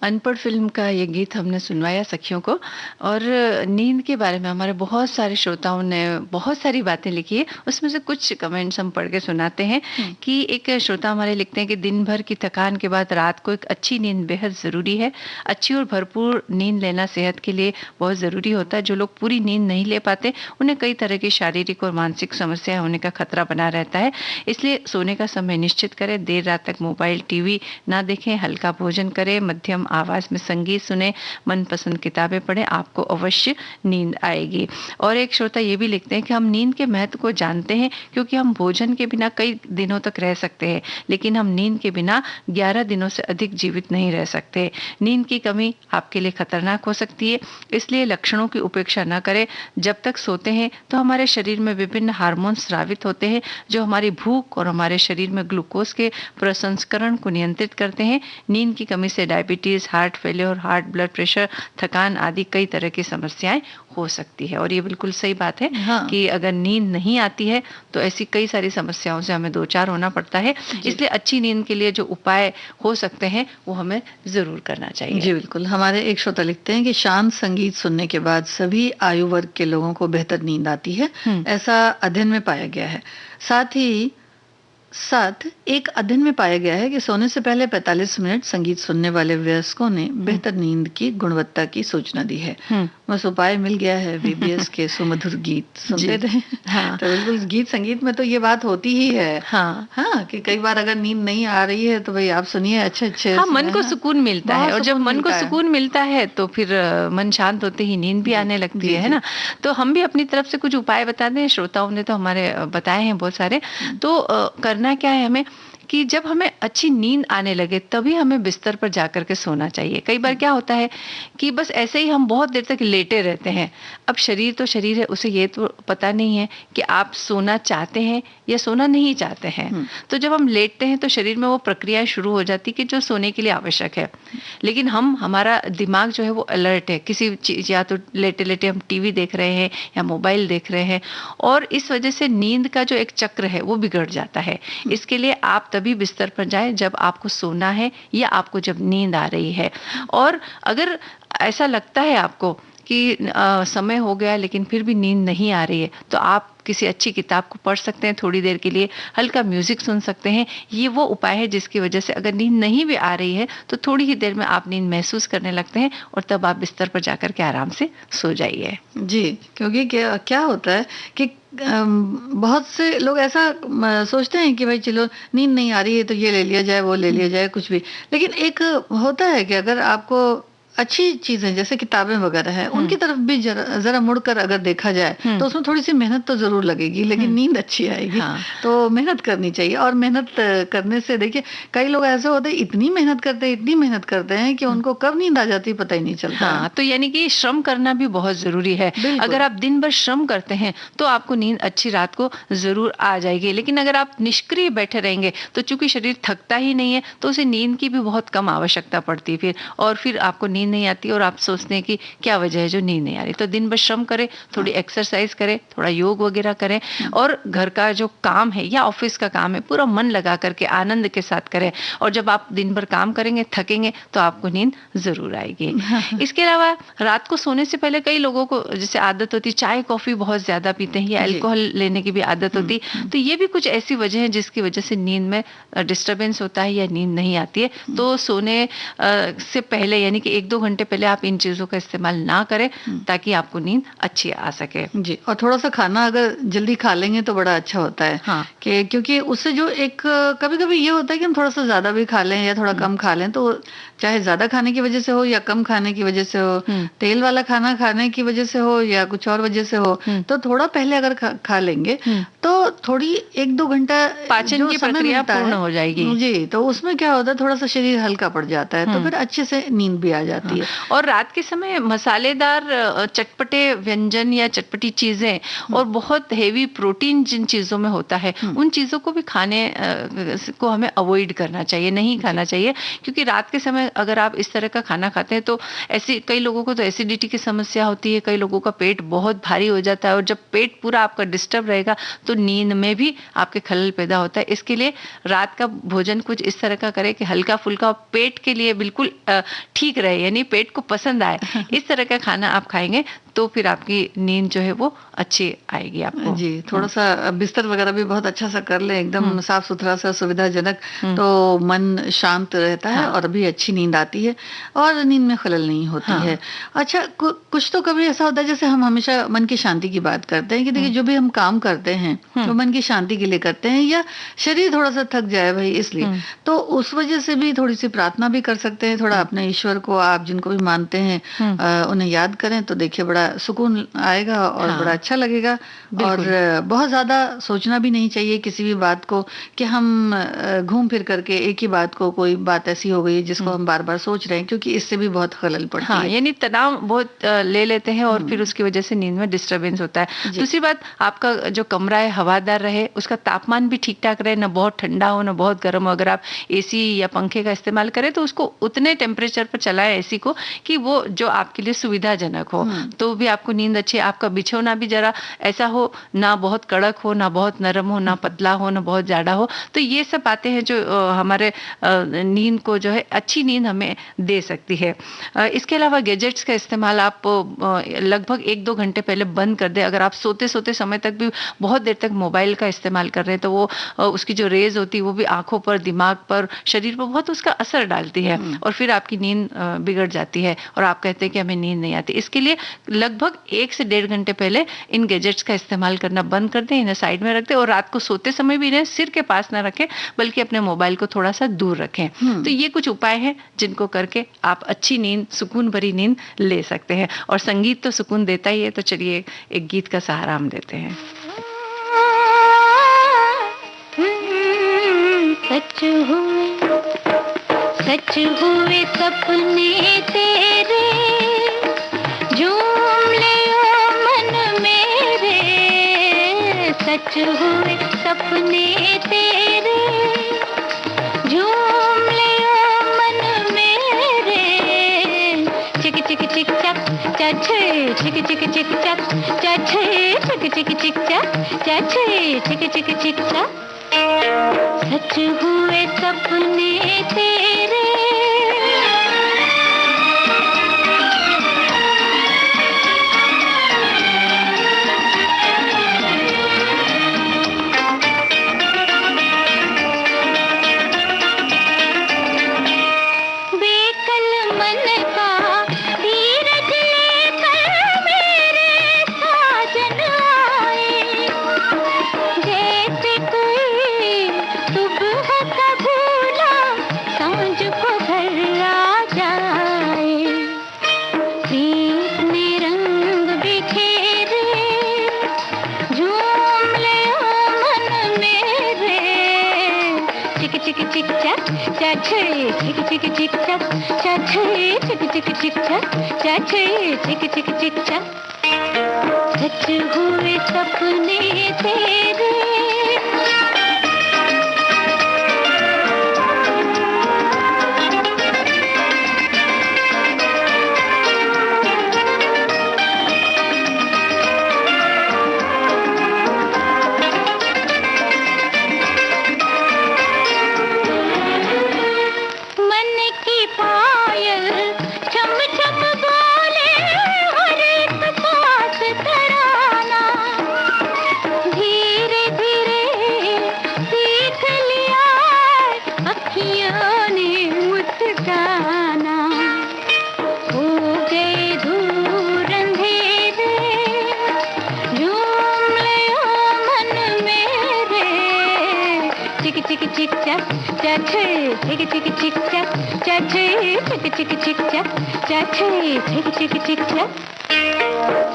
अनपढ़ फिल्म का ये गीत हमने सुनवाया सखियों को। और नींद के बारे में हमारे बहुत सारे श्रोताओं ने बहुत सारी बातें लिखी है, उसमें से कुछ कमेंट्स हम पढ़ के सुनाते हैं। कि एक श्रोता हमारे लिखते हैं कि दिन भर की थकान के बाद रात को एक अच्छी नींद बेहद ज़रूरी है। अच्छी और भरपूर नींद लेना सेहत के लिए बहुत ज़रूरी होता है। जो लोग पूरी नींद नहीं ले पाते उन्हें कई तरह की शारीरिक और मानसिक समस्याएं होने का खतरा बना रहता है। इसलिए सोने का समय निश्चित करें, देर रात तक मोबाइल टीवी ना देखें, हल्का भोजन करें, मध्यम आवाज में संगीत सुने, मनपसंद किताबें पढ़ें, आपको अवश्य नींद आएगी। और एक श्रोता ये भी लिखते हैं कि हम नींद के महत्व को जानते हैं क्योंकि हम भोजन के बिना कई दिनों तक रह सकते हैं, लेकिन हम नींद के बिना 11 दिनों से अधिक जीवित नहीं रह सकते। नींद की कमी आपके लिए खतरनाक हो सकती है, इसलिए लक्षणों की उपेक्षा न करें। जब तक सोते हैं तो हमारे शरीर में विभिन्न हार्मोन स्रावित होते हैं जो हमारी भूख और हमारे शरीर में ग्लूकोज के प्रसंस्करण को नियंत्रित करते हैं। नींद की कमी से diabetes, heart failure, heart blood pressure, थकान आदि कई तरह की समस्याएं हो सकती है। और ये बिल्कुल सही बात है कि अगर नींद नहीं आती है तो ऐसी कई सारी समस्याओं से हमें दो चार होना पड़ता है। इसलिए अच्छी नींद के लिए जो उपाय हो सकते हैं वो हमें जरूर करना चाहिए। जी बिल्कुल। हमारे एक श्रोता लिखते हैं कि शांत संगीत सुनने के बाद सभी आयु वर्ग के लोगों को बेहतर नींद आती है, ऐसा अध्ययन में पाया गया है। साथ ही साथ एक अध्ययन में पाया गया है कि सोने से पहले 45 मिनट संगीत सुनने वाले वयस्कों ने बेहतर नींद की गुणवत्ता की सूचना दी है। बस उपाय मिल गया है, VBS के सुमधुर गीत सुनते रहे। हाँ। तो बिल्कुल गीत संगीत में तो ये बात होती ही है। हाँ, कि कई बार अगर नींद नहीं आ रही है तो भाई आप सुनिए अच्छे हाँ, मन को सुकून मिलता है, और जब मन को सुकून मिलता है तो फिर मन शांत होते ही नींद भी आने लगती है ना। तो हम भी अपनी तरफ से कुछ उपाय बताते हैं, श्रोताओं ने तो हमारे बताए हैं बहुत सारे। तो करना क्या है हमें कि जब हमें अच्छी नींद आने लगे तभी हमें बिस्तर पर जाकर के सोना चाहिए। कई बार क्या होता है कि बस ऐसे ही हम बहुत देर तक लेटे रहते हैं। अब शरीर तो शरीर है, उसे ये तो पता नहीं है कि आप सोना चाहते हैं या सोना नहीं चाहते हैं। तो जब हम लेटते हैं तो शरीर में वो प्रक्रिया शुरू हो जाती है कि जो सोने के लिए आवश्यक है, लेकिन हमारा दिमाग जो है वो अलर्ट है। किसी चीज, या तो लेटे लेटे हम टीवी देख रहे हैं या मोबाइल देख रहे हैं, और इस वजह से नींद का जो एक चक्र है वो बिगड़ जाता है। इसके लिए आप तभी बिस्तर पर जाएं जब आपको सोना है या आपको जब नींद आ रही है। और अगर ऐसा लगता है आपको कि समय हो गया लेकिन फिर भी नींद नहीं आ रही है, तो आप किसी अच्छी किताब को पढ़ सकते हैं, थोड़ी देर के लिए हल्का म्यूजिक सुन सकते हैं। ये वो उपाय है जिसकी वजह से अगर नींद नहीं भी आ रही है तो थोड़ी ही देर में आप नींद महसूस करने लगते हैं, और तब आप बिस्तर पर जाकर के आराम से सो जाइए। जी, क्योंकि क्या होता है कि बहुत से लोग ऐसा सोचते हैं कि भाई चलो नींद नहीं आ रही है तो ये ले लिया जाए, वो ले लिया जाए, कुछ भी। लेकिन एक होता है कि अगर आपको अच्छी चीजें जैसे किताबें वगैरह हैं उनकी तरफ भी जरा मुड़कर अगर देखा जाए तो उसमें थोड़ी सी मेहनत तो जरूर लगेगी, लेकिन नींद अच्छी आएगी। तो मेहनत करनी चाहिए, और मेहनत करने से देखिए कई लोग ऐसे होते हैं इतनी मेहनत करते हैं कि उनको कब नींद आ जाती है पता ही नहीं चलता। हाँ, तो यानी कि श्रम करना भी बहुत जरूरी है। अगर आप दिन भर श्रम करते हैं तो आपको नींद अच्छी रात को जरूर आ जाएगी, लेकिन अगर आप निष्क्रिय बैठे रहेंगे तो चूंकि शरीर थकता ही नहीं है तो उसे नींद की भी बहुत कम आवश्यकता पड़ती है फिर आपको नींद नहीं आती और आप सोचते हैं कि क्या वजह है जो नींद नहीं आ रही। तो दिन भर श्रम करें, थोड़ी एक्सरसाइज करें, थोड़ा योग वगैरह करें, और घर का जो काम है या ऑफिस का काम है पूरा मन लगा करके आनंद के साथ करें। और जब आप दिन भर काम करेंगे, थकेंगे, तो आपको नींद जरूर आएगी। इसके अलावा रात को सोने से पहले कई लोगों को जैसे आदत होती है चाय कॉफी बहुत ज्यादा पीते हैं या अल्कोहल लेने की भी आदत होती है, तो ये भी कुछ ऐसी वजह है जिसकी वजह से नींद में डिस्टर्बेंस होता है या नींद नहीं आती है। तो सोने से पहले यानी कि 1-2 घंटे पहले आप इन चीजों का इस्तेमाल ना करें ताकि आपको नींद अच्छी आ सके। जी, और थोड़ा सा खाना अगर जल्दी खा लेंगे तो बड़ा अच्छा होता है। हाँ। कि क्योंकि उससे जो एक कभी-कभी ये होता है कि हम थोड़ा सा ज्यादा भी खा लें या थोड़ा कम खा लें, तो चाहे ज्यादा खाने की वजह से हो या कम खाने की वजह से हो, तेल वाला खाना खाने की वजह से हो या कुछ और वजह से हो, तो थोड़ा पहले अगर खा लेंगे तो थोड़ी 1-2 घंटा पाचन की प्रक्रिया पूर्ण हो जाएगी। जी, तो उसमें क्या होता है थोड़ा सा शरीर हल्का पड़ जाता है, तो फिर अच्छे से नींद भी आ जाती है। और रात के समय मसालेदार चटपटे व्यंजन या चटपटी चीजें और बहुत हेवी प्रोटीन जिन चीजों में होता है उन चीजों को भी खाने को हमें अवॉइड करना चाहिए, नहीं खाना चाहिए। क्योंकि रात के समय अगर आप इस तरह का खाना खाते हैं तो ऐसी कई लोगों को तो एसिडिटी की समस्या होती है, कई लोगों का पेट बहुत भारी हो जाता है, और जब पेट पूरा आपका डिस्टर्ब रहेगा तो नींद में भी आपके खलल पैदा होता है। इसके लिए रात का भोजन कुछ इस तरह का करें कि हल्का फुल्का पेट के लिए बिल्कुल ठीक रहे, यानी पेट को पसंद आए, इस तरह का खाना आप खाएंगे तो फिर आपकी नींद जो है वो अच्छी आएगी आपको। जी, थोड़ा सा बिस्तर वगैरह भी बहुत अच्छा सा कर ले, एकदम साफ सुथरा सा सुविधाजनक, तो मन शांत रहता है और भी अच्छी नींद आती है और नींद में खलल नहीं होती है। अच्छा, कुछ तो कभी ऐसा होता है जैसे हम हमेशा मन की शांति की बात करते हैं कि देखिए जो भी हम काम करते हैं तो मन की शांति के लिए करते हैं, या शरीर थोड़ा सा थक जाए भाई इसलिए, तो उस वजह से भी थोड़ी सी प्रार्थना भी कर सकते हैं। थोड़ा अपने ईश्वर को आप जिनको भी मानते हैं उन्हें याद करें तो देखिए बड़ा सुकून आएगा और बड़ा अच्छा लगेगा। और बहुत ज्यादा सोचना भी नहीं चाहिए किसी भी बात को कि हम घूम फिर करके एक ही बात को, कोई बात ऐसी हो गई जिसको हम बार बार सोच रहे हैं, क्योंकि इससे भी बहुत खलल पड़ती है। यानी तनाव बहुत ले लेते हैं और फिर उसकी वजह से नींद में डिस्टर्बेंस होता है। दूसरी बात, आपका जो कमरा है हवादार रहे, उसका तापमान भी ठीक ठाक रहे, ना बहुत ठंडा हो ना बहुत गर्म हो। अगर आप एसी या पंखे का इस्तेमाल करें तो उसको उतने टेम्परेचर पर चलाएं एसी को कि वो जो आपके लिए सुविधाजनक हो। तो तो भी आपको नींद अच्छी, आपका बिछौना भी जरा ऐसा हो, ना बहुत कड़क हो, ना बहुत नरम हो, ना पतला हो, ना बहुत जाड़ा हो। तो ये सब बातें हैं जो हमारे नींद को जो है अच्छी नींद हमें दे सकती है। इसके अलावा गैजेट्स का इस्तेमाल आप लगभग 1-2 घंटे पहले बंद कर दें। अगर आप सोते सोते समय तक भी बहुत देर तक मोबाइल का इस्तेमाल कर रहे हैं तो वो उसकी जो रेज होती है वो भी आंखों पर, दिमाग पर, शरीर पर बहुत उसका असर डालती है और फिर आपकी नींद बिगड़ जाती है और आप कहते हैं कि हमें नींद नहीं आती। इसके लिए लगभग 1 से 1.5 घंटे पहले इन गैजेट्स का इस्तेमाल करना बंद कर दें, इन्हें साइड में रख दें और रात को सोते समय भी इन्हें सिर के पास ना रखें बल्कि अपने मोबाइल को थोड़ा सा दूर रखें। तो ये कुछ उपाय हैं जिनको करके आप अच्छी नींद, सुकून भरी नींद ले सकते हैं। और संगीत तो सुकून देता ही है, तो चलिए एक गीत का सहारा हम देते हैं। सच हुए सपने तेरे, झूम ले ओ मन मेरे। सच हुए सपने तेरे, झूम ले ओ मन मेरे। चिक चिक चिक चक चछे, चिक चिक चिक चक चछे, चिक चिक चिक चक चछे, चिक चिक चिक चक। सच हुए सपने तेरे। बेकल मन का धीरज लेकर मेरे साजन आए, जैसे कोई सुबह का भूला सांझ को घर आ जाए। प्रीत ने रंग बिखेरे, झूम ले ओ मन मेरे। चिक चिक चिक चक चछे, चिक चिक चिक चक चछे, चिक चिक चिक चक चछे, चिक चिक चिक चक। सच हुए सपने तेरे। मन की पायल छम छम बोले, हर एक सांस तराना। धीरे धीरे सीख लिया अखियों ने मुस्काना। हो गए दूर अंधेरे, झूम ले ओ मन मेरे। चिक चिक चिक चक चछे, चिक चिक चिक चक चछे, चिक चिक चिक चक चछे, चिक चिक चिक चक।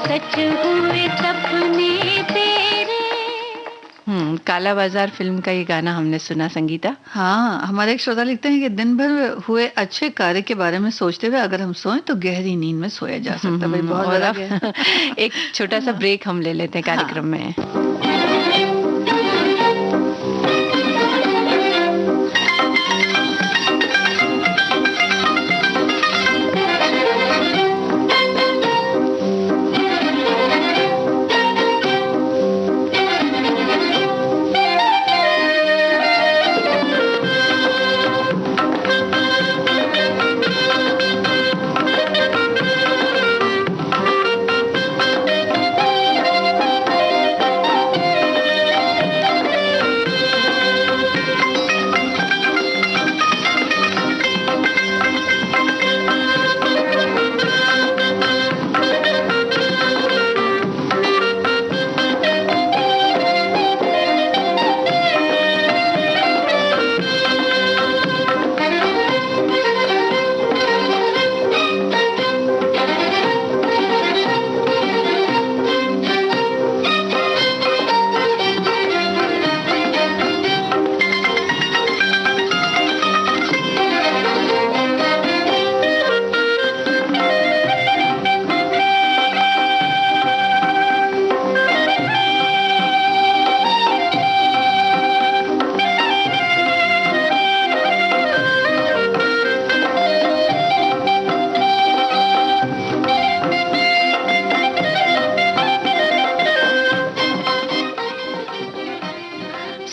सच हुए सपने तेरे। काला बाजार फिल्म का ये गाना हमने सुना संगीता। हाँ, हमारे एक श्रोता लिखते हैं कि दिन भर हुए अच्छे कार्य के बारे में सोचते हुए अगर हम सोएं तो गहरी नींद में सोया जा सकता है। भाई बहुत और बड़ा अब गहरा। एक छोटा सा ब्रेक हम ले लेते हैं कार्यक्रम में।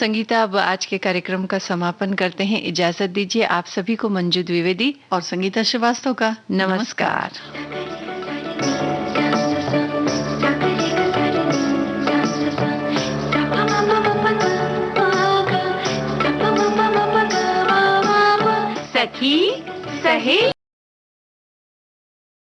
संगीता, अब आज के कार्यक्रम का समापन करते हैं। इजाजत दीजिए आप सभी को, मंजू द्विवेदी और संगीता श्रीवास्तव का नमस्कार। सखी सहेली